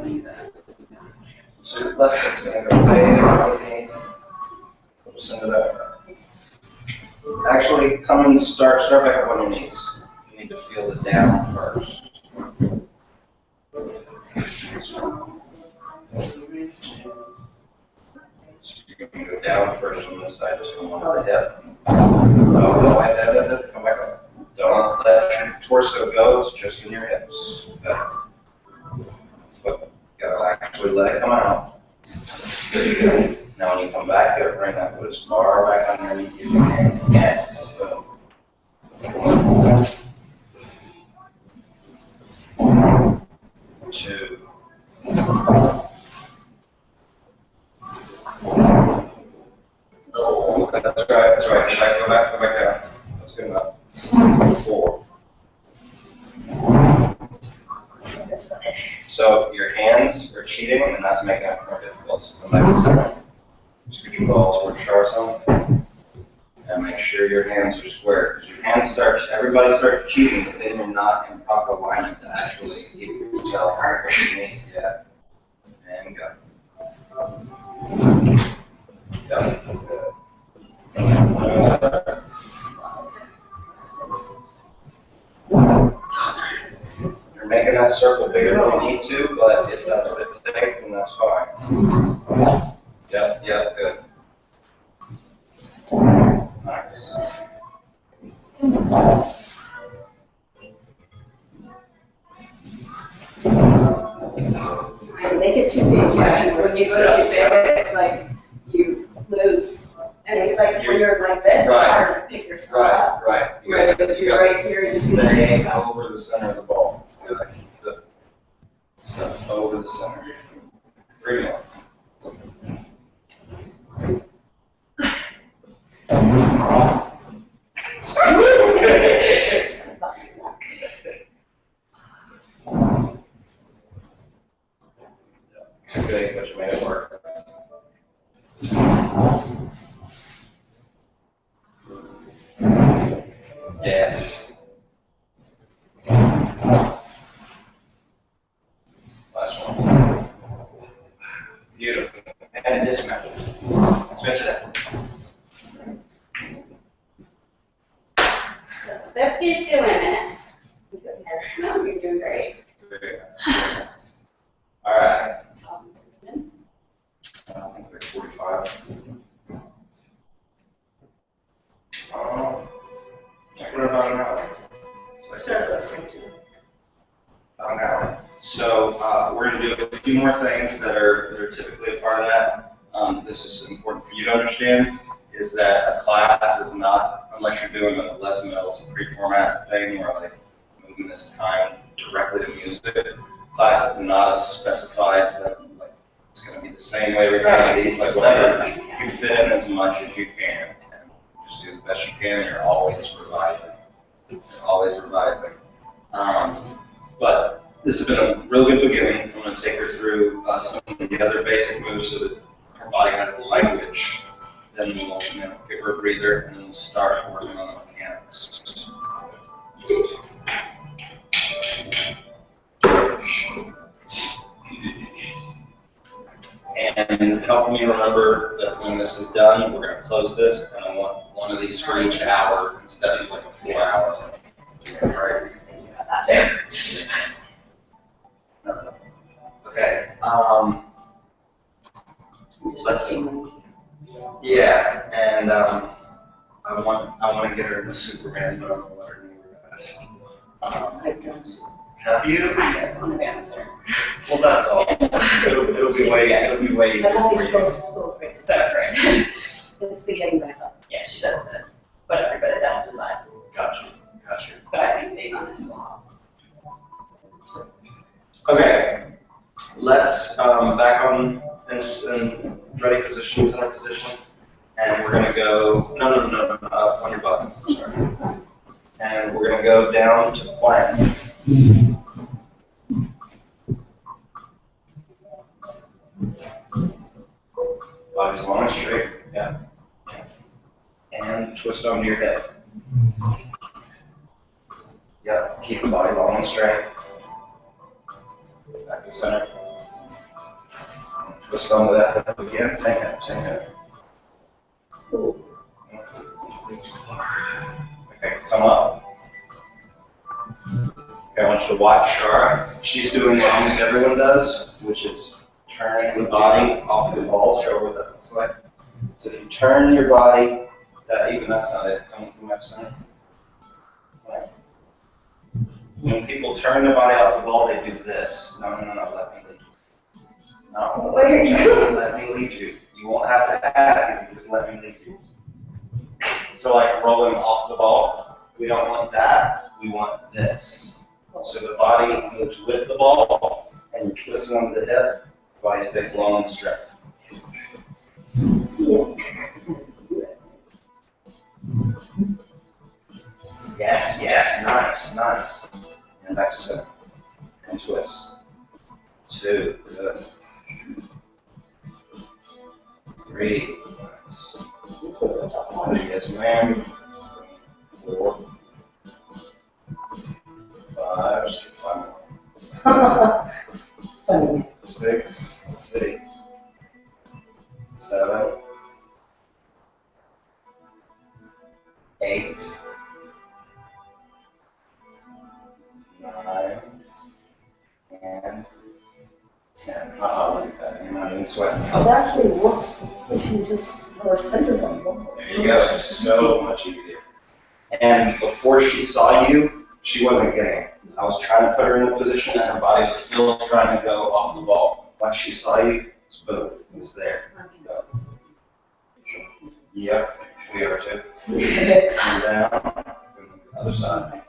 Speaker 1: So your left foot's going to go way underneath. Just under that. Actually, come and start back up on your knees. You need to feel it down first. So you're going to go down first on this side, just come onto the hip. No, come back up. Don't let your torso go, it's just in your hips. Better. Foot, you gotta actually let it come out. There you go. Now when you come back, you gotta bring that foot as far back underneath you. Yes. Good. That's right. Go back down. That's good enough. 4. So your hands are cheating, and that's making it more difficult. So come back to the center. Scoot your ball towards Charson. And make sure your hands are square. Because your hands everybody starts cheating, but then you're not in proper alignment to actually give yourself what you need. Yeah. And go. Yep. You're making that circle bigger than you need to, but if that's what it takes, then that's fine. Yep, good. Nice.
Speaker 2: Make it too big. Yeah. When you go too big, it's like you lose. And it's like when you're like this, it's hard to pick yourself up.
Speaker 1: Right.
Speaker 2: Whereas if you're right here, you
Speaker 1: stay over the center of the ball. You gotta keep the stuff over the center. Bring it on. Too big, but you made it work. Yes. Last one. Beautiful. And dismount. Switch it.
Speaker 2: That keeps doing it. No, you're doing great.
Speaker 1: All right. I think they're 45. We're about an hour. So I said that's going to about an hour. So we're going to do a few more things that are typically a part of that. This is important for you to understand, is that a class is not, unless you're doing a lesson that's a pre-format thing where like moving this time directly to music, class is not a specified that like it's going to be the same way every time of these, like whatever. You fit in as much as you can and just do the best you can, and you're always revising. But this has been a real good beginning. I'm going to take her through some of the other basic moves so that her body has the language. Then we'll give her a breather, and then we'll start working on the mechanics. And help me remember that when this is done, we're going to close this, and I want one of these for each hour instead of like a 4-hour. Right? No. Okay. Let's see. Yeah, and I want to get her into Superman, but I'm going to let her do her best. Have you?
Speaker 2: Kind of, on the banister.
Speaker 1: Well, that's all. It'll be way easier
Speaker 3: That always
Speaker 1: for you.
Speaker 3: slows the slow break.
Speaker 2: So right.
Speaker 3: It's the getting back up.
Speaker 2: Yeah, she does this. But everybody does the live.
Speaker 1: Gotcha.
Speaker 2: But I think they on this wall.
Speaker 1: Okay, let's back on in ready position, center position, and we're going to go, no, up on your butt, sorry. And we're going to go down to plank. Body's long and straight, yeah. And twist onto your hip. Yep, keep the body long and straight. Back to center. Twist onto that hip again, same hip. Okay, come up. Okay, I want you to watch Shara. She's doing what almost everyone does, which is turn the body off the ball. Show her what that looks like. So if you turn your body, even that's not it. Come up center. Right. When people turn their body off the ball, they do this. No, let me lead you. No,
Speaker 2: Where are you going?
Speaker 1: let me lead you. You won't have to ask it, just let me lead you. So like rolling off the ball, we don't want that, we want this. So the body moves with the ball, and you twist it onto the hip, the body stays long and straight. Yes, yes, nice, nice. And back to center. And twist. 2, good. 3, nice.
Speaker 4: This is a tough one.
Speaker 1: Yes, ma'am. 4, 5, skip 5 more.
Speaker 4: Funny.
Speaker 1: 6, let's see. 7, 8, 9, and 10. Look at that. You're not even sweating.
Speaker 4: It actually works if you just are centered on one.
Speaker 1: There you go. It's so much easier. And before she saw you, she wasn't getting it. I was trying to put her in a position, and her body was still trying to go off the ball. Once she saw you, boom, it's there. So, yep, we are too. And down, other side.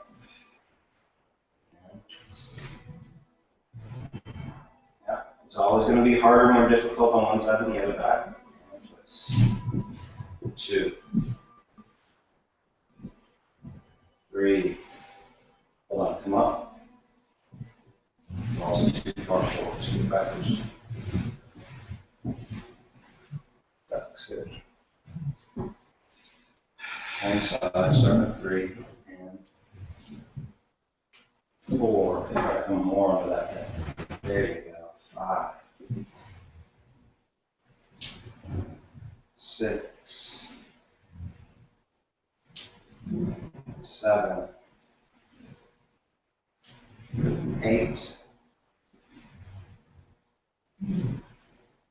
Speaker 1: Yeah, it's always going to be harder, more difficult on one side than the other back. 2, 3, hold on, come up. Also too far forward, scoot backwards. That looks good. Same side, start at 3 and 4. Try to come more onto that head. There you go. 5, 6, 7, 8,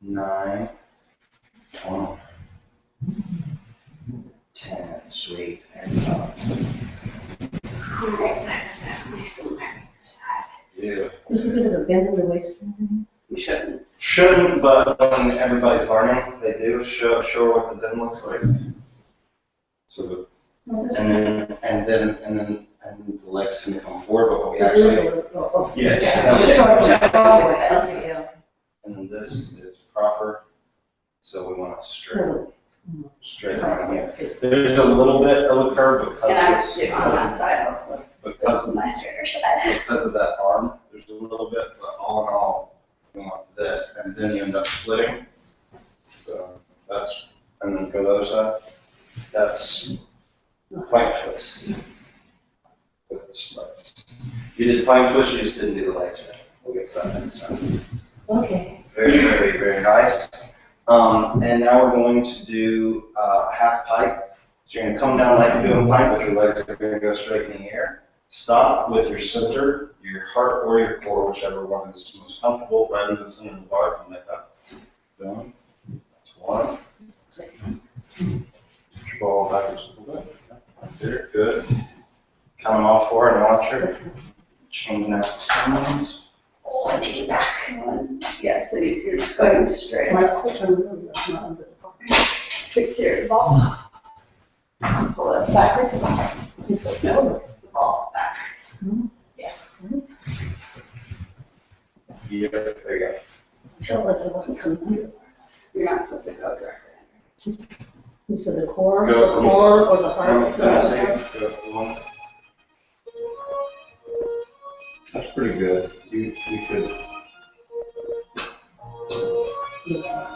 Speaker 1: 9, 10, sweet, and up.
Speaker 2: Alright, so I just have my still my side.
Speaker 1: Yeah.
Speaker 4: There's a bit of a bend in the waist.
Speaker 2: You shouldn't.
Speaker 1: Shouldn't, but when everybody's learning, they do show what the bend looks like. So, and then the legs can come forward, but what we actually,
Speaker 3: Yeah.
Speaker 1: and then this is proper. So we want to straight on here. There's a little bit of a curve
Speaker 2: And I
Speaker 1: because
Speaker 2: do on that side also. This
Speaker 1: because
Speaker 2: is my straighter side.
Speaker 1: because of that arm. There's a little bit, but all in all, we want this, and then you end up splitting. So that's, and then go the other side. That's plank twist with the splits. You did plank twist, you just didn't do the legs yet. We'll get to that next time.
Speaker 4: Okay.
Speaker 1: Very, very, very nice. And now we're going to do half pipe. So you're going to come down like you're doing plank, but your legs are going to go straight in the air. Stop with your center, your heart, or your core, whichever one is most comfortable, rather than center of the bar. Come like that. Boom. That's 1. Put your ball backwards a little bit. Right there. Good. Count off 4 and watch her. Chain out 2.
Speaker 2: Oh, I take it back. Yeah, so you're just going straight.
Speaker 4: My foot really is not under the pocket.
Speaker 2: Fix your ball. Pull it backwards. No, the ball backwards. Yes.
Speaker 1: Yeah, there you go.
Speaker 4: I felt like it wasn't coming under.
Speaker 2: You're not supposed to go directly.
Speaker 4: Just, you said the core,
Speaker 1: Go,
Speaker 4: the core, or the heart.
Speaker 1: That's it. Go, 1. That's pretty good. You could.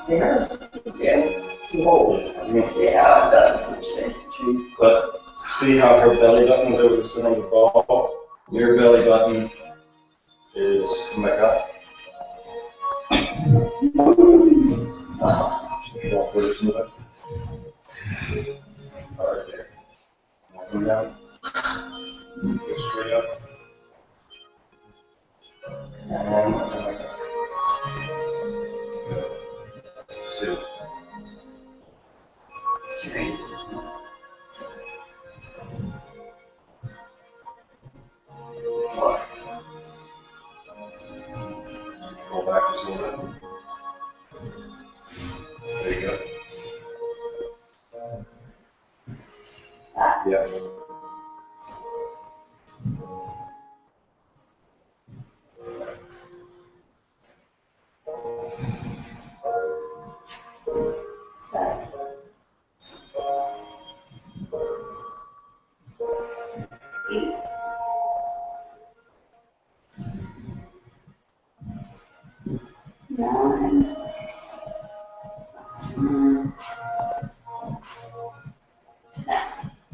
Speaker 4: There's,
Speaker 2: Yeah.
Speaker 4: whoa.
Speaker 2: I was gonna say how I've got so much space between.
Speaker 1: But see how her belly button is over the center of the ball? Your belly button is come back up. Walk forward some of it. All right, there. Come down. Let's go straight up. And come back up. Good. 2. 3. 4. Roll backwards a little bit. There you go. Yeah.
Speaker 2: 6. 7. 8.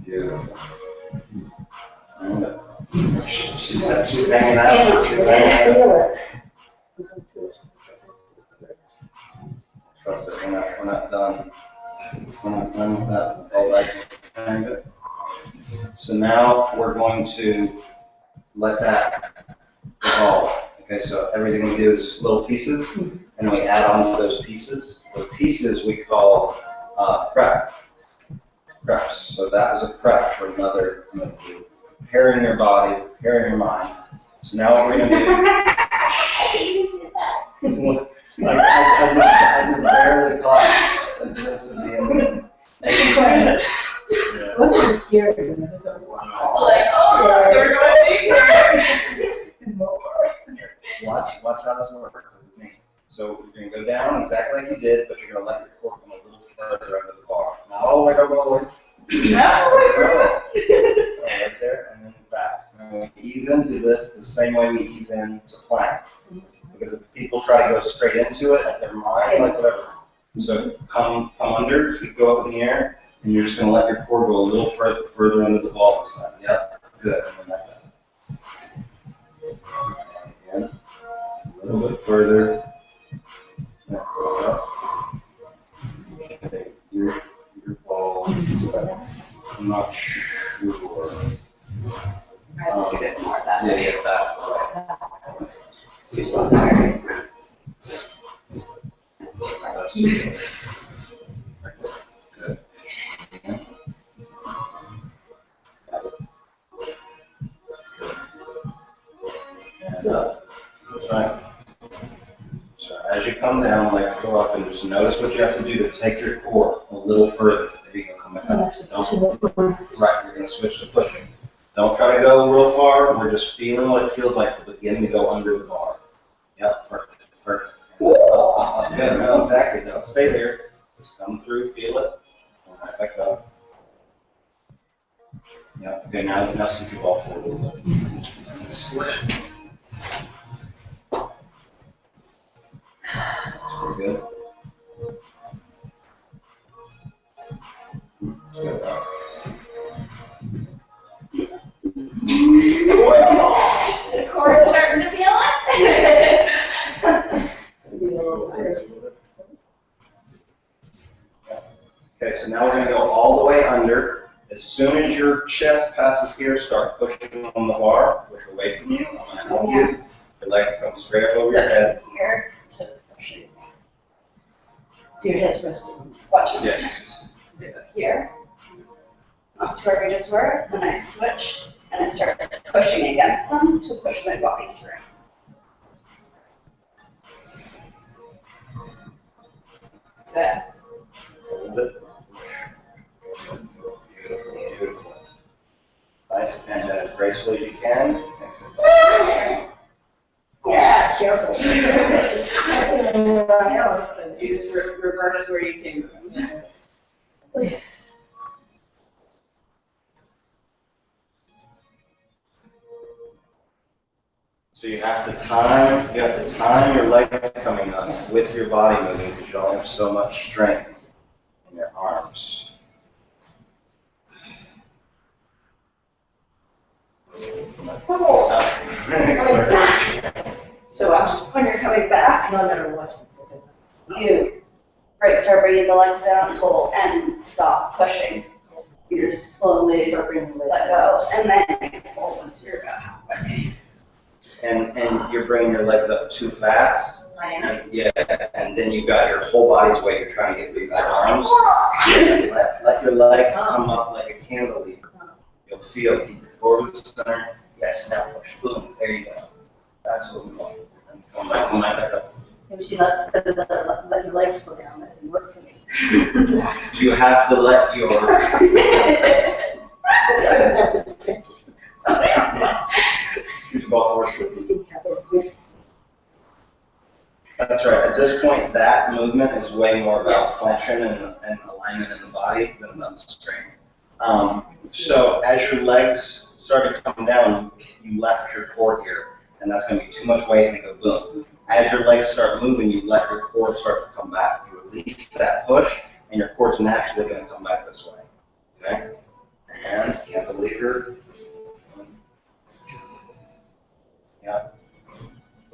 Speaker 1: Beautiful. She's hanging out. She's hanging out. Trust it, we're not done. We're not done with that. All that kind of it. So now we're going to let that evolve. Okay, so everything we do is little pieces, and we add on to those pieces. The pieces we call preps. So that was a prep for another move. Preparing your body, preparing your mind. So now what we're going to do. I barely caught the drips of the end.
Speaker 2: It wasn't scary, it was just like, wow.
Speaker 5: Like, oh, they're going
Speaker 1: Watch how this works. This is me. So you're going to go down exactly like you did, but you're going to let your core come a little further under the bar. Not all the way, don't go all the way. Right there, and then back. And we ease into this the same way we ease into plank. Because if people try to go straight into it, their mind, like whatever. So come under, feet go up in the air, and you're just going to let your core go a little further into the ball this time. Yep, good. And then like that. Again, a little bit further. Now go up. Okay, your ball. I'm not sure.
Speaker 2: Let's get it more of that.
Speaker 1: Yeah, get that. Right.
Speaker 2: You're so tired.
Speaker 1: That's too good. Good. And up. That's right. So as you come down, legs go up, and just notice what you have to do to take your core a little further. There you go. Come back up. Right, you're going to switch to pushing. Don't try to go real far. We're just feeling what it feels like to begin to go under the bar. Yep, perfect. Good, no, exactly. Don't stay there. Just come through, feel it, and right back up. Yep, okay, now scoot your ball forward a little bit. And slip. That's pretty good. Let's go back.
Speaker 5: The core is starting to feel it.
Speaker 1: Okay, so now we're going to go all the way under. As soon as your chest passes here, start pushing on the bar. Push away from you. I'm going to help you. Your legs come straight up over your head.
Speaker 5: Here to pushing. So your head's resting. Watch it.
Speaker 1: Yes.
Speaker 5: Here. Up to where we just were. Then I switch and I start pushing against them to push my body through. Good.
Speaker 1: Hold it. Beautiful. Nice, and as gracefully as you can. Exit.
Speaker 5: Yeah, careful.
Speaker 2: You just reverse where you came from.
Speaker 1: So you have to time your legs coming up with your body moving because you only have so much strength in your arms.
Speaker 5: So watch, when you're coming back, you start bringing the legs down, pull, and stop pushing. You just slowly let go, and then you pull once you're about halfway.
Speaker 1: And you're bringing your legs up too fast. And, yeah, and then you've got your whole body's weight. You're trying to get through your arms. Yeah, let your legs come up like a cantilever. You'll feel, keep your core to the center. Yes, now push. Boom. There you go. That's what we want. And come back up.
Speaker 3: Maybe she let your legs go down. That didn't work for me.
Speaker 1: You have to let your... Excuse me, ball forward. That's right. At this point, that movement is way more about function and alignment in the body than about strength. So as your legs start to come down, you left your core here, and that's going to be too much weight, and they go boom. As your legs start moving, you let your core start to come back. You release that push, and your core's naturally going to come back this way. Okay? And lever. Yeah.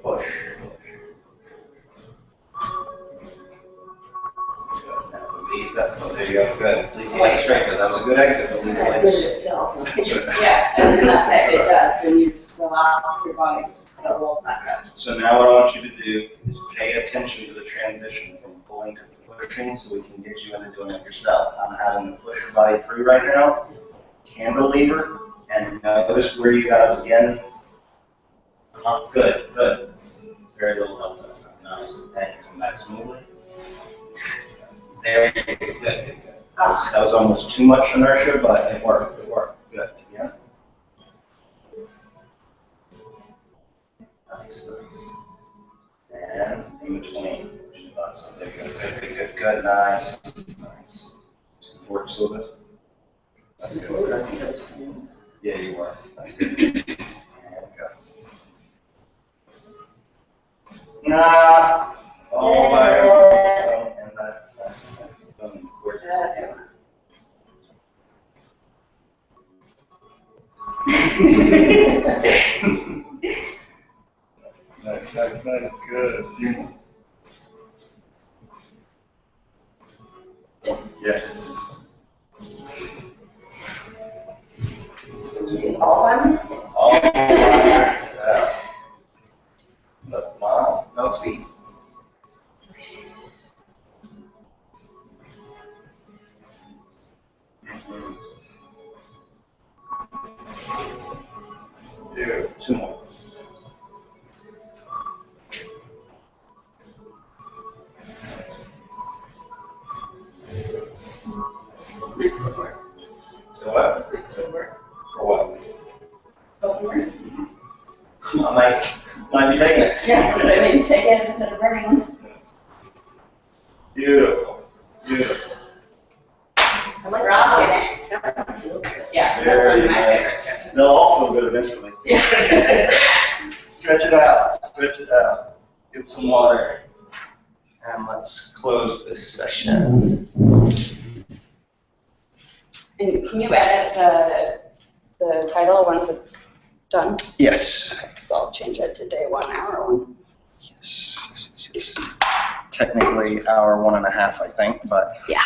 Speaker 1: Push. Good. Now release that foot. There you go. Good. Leave the leg straight. Good. That was a good exit, but leave the
Speaker 3: That
Speaker 1: legs
Speaker 3: did it itself.
Speaker 2: Yes, and then that's it, it does, when you just relax your body, just kind of rolls back up.
Speaker 1: So now what I want you to do is pay attention to the transition from pulling to pushing so we can get you into doing it yourself. I'm having to push your body through right now. Cantilever, and notice where you got to begin. Good, good. Very little help. Nice. And come back smoothly. There you go. Good, good, good. That was almost too much inertia, but it worked. It worked. Good. Yeah. Nice, nice. And in between. So there you go. Good, good, good, good. Nice. Nice. Just forward just a little bit. That's good. Yeah, you were. That's good. And go. Nah. All by yourself. And that. Gorgeous. Nice, nice, nice. Good. Yes.
Speaker 5: All of them?
Speaker 1: All by yourself. But mom, no feet. Here, two more.
Speaker 2: This next would work.
Speaker 1: So what?
Speaker 2: This next would work.
Speaker 1: For what?
Speaker 2: Go for it.
Speaker 1: I might be taking it.
Speaker 5: Yeah, that's what I mean, take it instead of burning them.
Speaker 1: Beautiful. Beautiful.
Speaker 5: I like rocking it. That feels good.
Speaker 2: Yeah,
Speaker 1: Very
Speaker 2: that's one of my
Speaker 1: nice.
Speaker 2: favorite stretches.
Speaker 1: They'll all feel good eventually. Stretch it out. Stretch it out. Get some water. And let's close this session.
Speaker 2: And can you edit the title once it's done?
Speaker 1: Yes.
Speaker 2: Because I'll change it to day 1, hour 1.
Speaker 1: Yes. Yes, yes, yes. Technically, hour 1.5, I think, but.
Speaker 2: Yeah.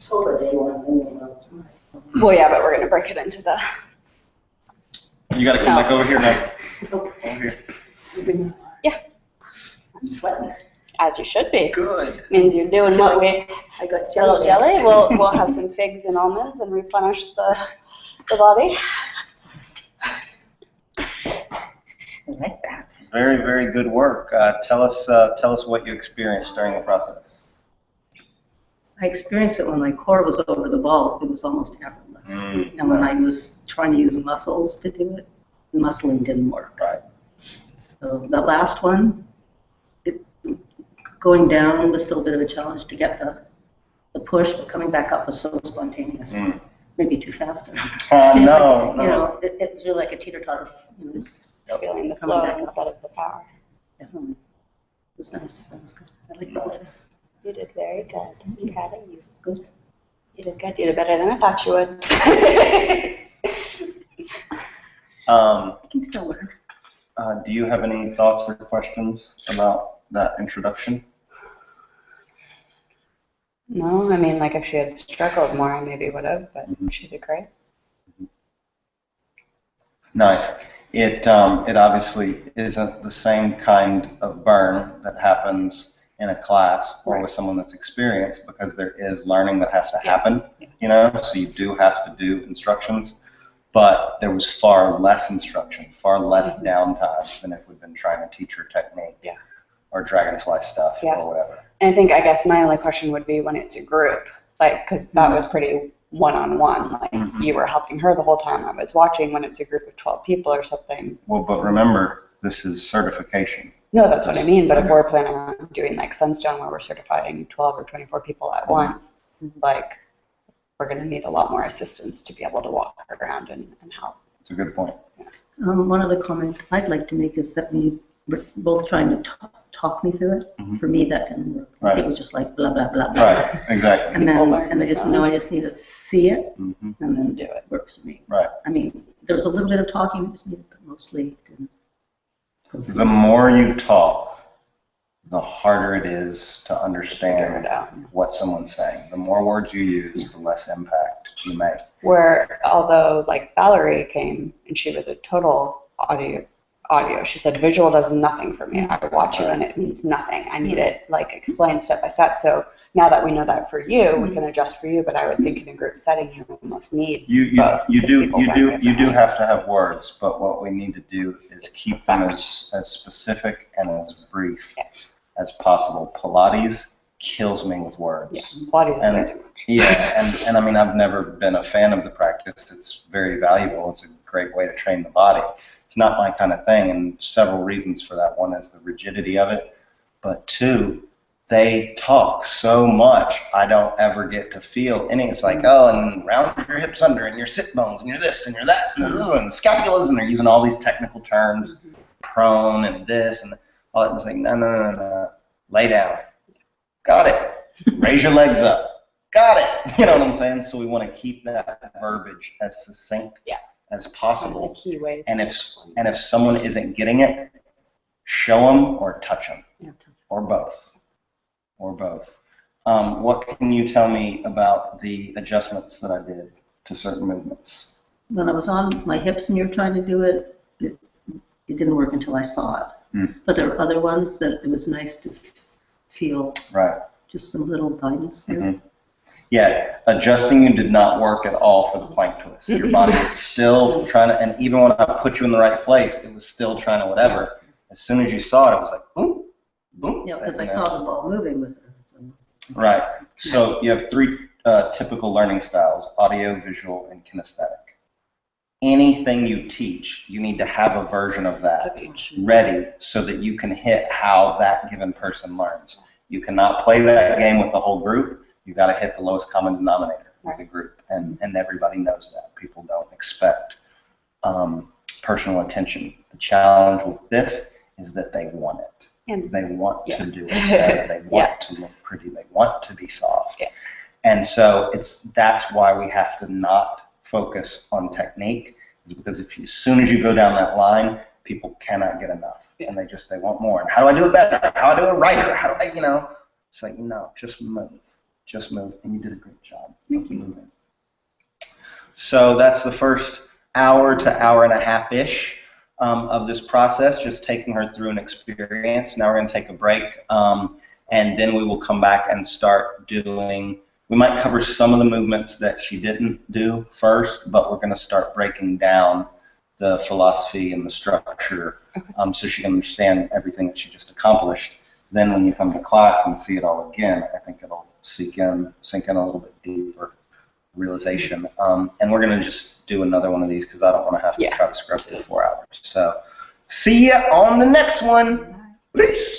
Speaker 3: Toba, they want
Speaker 2: Well, yeah, but we're going to break it into the.
Speaker 1: You gotta come back over here, Mike.
Speaker 3: Okay.
Speaker 1: Over here.
Speaker 2: Yeah.
Speaker 5: I'm sweating.
Speaker 2: As you should be.
Speaker 1: Good.
Speaker 2: Means you're doing what we.
Speaker 5: I got
Speaker 2: Little jelly. We'll have some figs and almonds and replenish the body.
Speaker 3: I like that.
Speaker 1: Very, very good work. Tell us what you experienced during the process.
Speaker 3: I experienced it when my core was over the ball. It was almost effortless. And when I was trying to use muscles to do it, the muscling didn't work.
Speaker 1: Right.
Speaker 3: So the last one, going down was still a bit of a challenge to get the push, but coming back up was so spontaneous. Maybe too fast.
Speaker 1: No,
Speaker 3: You
Speaker 1: no.
Speaker 3: know, it was really like a teeter-totter. It was
Speaker 2: Feeling the
Speaker 3: coming
Speaker 2: flow
Speaker 3: back up.
Speaker 2: instead of the power.
Speaker 3: Definitely. It was nice. That was good. I like that.
Speaker 2: You did very good. I'm proud of you.
Speaker 3: Good.
Speaker 2: You did good. You did better than I thought you would.
Speaker 3: I can still learn.
Speaker 1: Do you have any thoughts or questions about that introduction?
Speaker 2: No, I mean, like if she had struggled more, I maybe would have, but she did great.
Speaker 1: Nice. It obviously isn't the same kind of burn that happens in a class or with someone that's experienced, because there is learning that has to happen, you know, so you do have to do instructions, but there was far less instruction, far less downtime than if we've been trying to teach her technique or dragonfly stuff or whatever.
Speaker 2: And I guess my only question would be when it's a group, like, because that was pretty one-on-one, like you were helping her the whole time I was watching. When it's a group of 12 people or something.
Speaker 1: Well, but remember, this is certification.
Speaker 2: No, that's what I mean, but if we're planning on doing like Sunstone where we're certifying 12 or 24 people at once, like, we're going to need a lot more assistance to be able to walk around and help.
Speaker 1: That's a good point.
Speaker 3: One other comment I'd like to make is that we were both trying to talk me through it.
Speaker 1: Mhm.
Speaker 3: For me, that didn't work.
Speaker 1: Right.
Speaker 3: It was just like blah, blah, blah, blah.
Speaker 1: Right, exactly.
Speaker 3: And then, and I just know I just need to see it,
Speaker 1: Mhm.
Speaker 3: and then do it. Works for me.
Speaker 1: Right.
Speaker 3: I mean, there was a little bit of talking I just needed, but mostly it didn't.
Speaker 1: The more you talk, the harder it is to understand what someone's saying. The more words you use, the less impact you make.
Speaker 2: Where, although like Valerie came and she was a total audio, she said visual does nothing for me. I watch you and it means nothing. I need it like explained step by step. So now that we know that for you, we can adjust for you. But I would think in a group setting, you almost need both.
Speaker 1: You do have to have words, but what we need to do is keep them as specific and as brief as possible. Pilates kills me with words.
Speaker 2: Yeah, Pilates is way too much.
Speaker 1: Yeah, and I mean, I've never been a fan of the practice. It's very valuable. It's a great way to train the body. It's not my kind of thing, and several reasons for that. One is the rigidity of it, but two, they talk so much, I don't ever get to feel any. It's like, oh, and round your hips under, and your sit bones, and you're this, and you're that, and scapulas, and they're using all these technical terms, prone, and this, and all that. It's like, no. Lay down. Got it. Raise your legs up. Got it. You know what I'm saying? So we want to keep that verbiage as succinct as possible.
Speaker 2: The key ways.
Speaker 1: And if someone isn't getting it, show them or touch them, or both, What can you tell me about the adjustments that I did to certain movements?
Speaker 3: When I was on my hips and you were trying to do it, it didn't work until I saw it. But there were other ones that it was nice to feel just some little guidance there.
Speaker 1: Yeah, adjusting you did not work at all for the plank twist. Your body was still trying to, and even when I put you in the right place, it was still trying to whatever. As soon as you saw it, it was like, boom, boom.
Speaker 3: Yeah, because I saw the ball moving with her. So.
Speaker 1: Right. So you have three typical learning styles: audio, visual, and kinesthetic. Anything you teach, you need to have a version of that ready so that you can hit how that given person learns. You cannot play that game with the whole group. You've got to hit the lowest common denominator with the group, and everybody knows that. People don't expect personal attention. The challenge with this is that they want it. And they want to do it better. They want to look pretty. They want to be soft. And so that's why we have to not focus on technique, is because as soon as you go down that line, people cannot get enough, and they want more. And how do I do it better? How do I do it right? How do I, It's like, no, just move, and you did a great job of moving. So that's the first hour to hour and a half-ish of this process, just taking her through an experience. Now we're going to take a break, and then we will come back and start doing. We might cover some of the movements that she didn't do first, but we're going to start breaking down the philosophy and the structure so she can understand everything that she just accomplished. Then when you come to class and see it all again, I think it'll sink in a little bit deeper realization. And we're going to just do another one of these because I don't want to have to try to scrub for 4 hours. So see ya on the next one. Peace.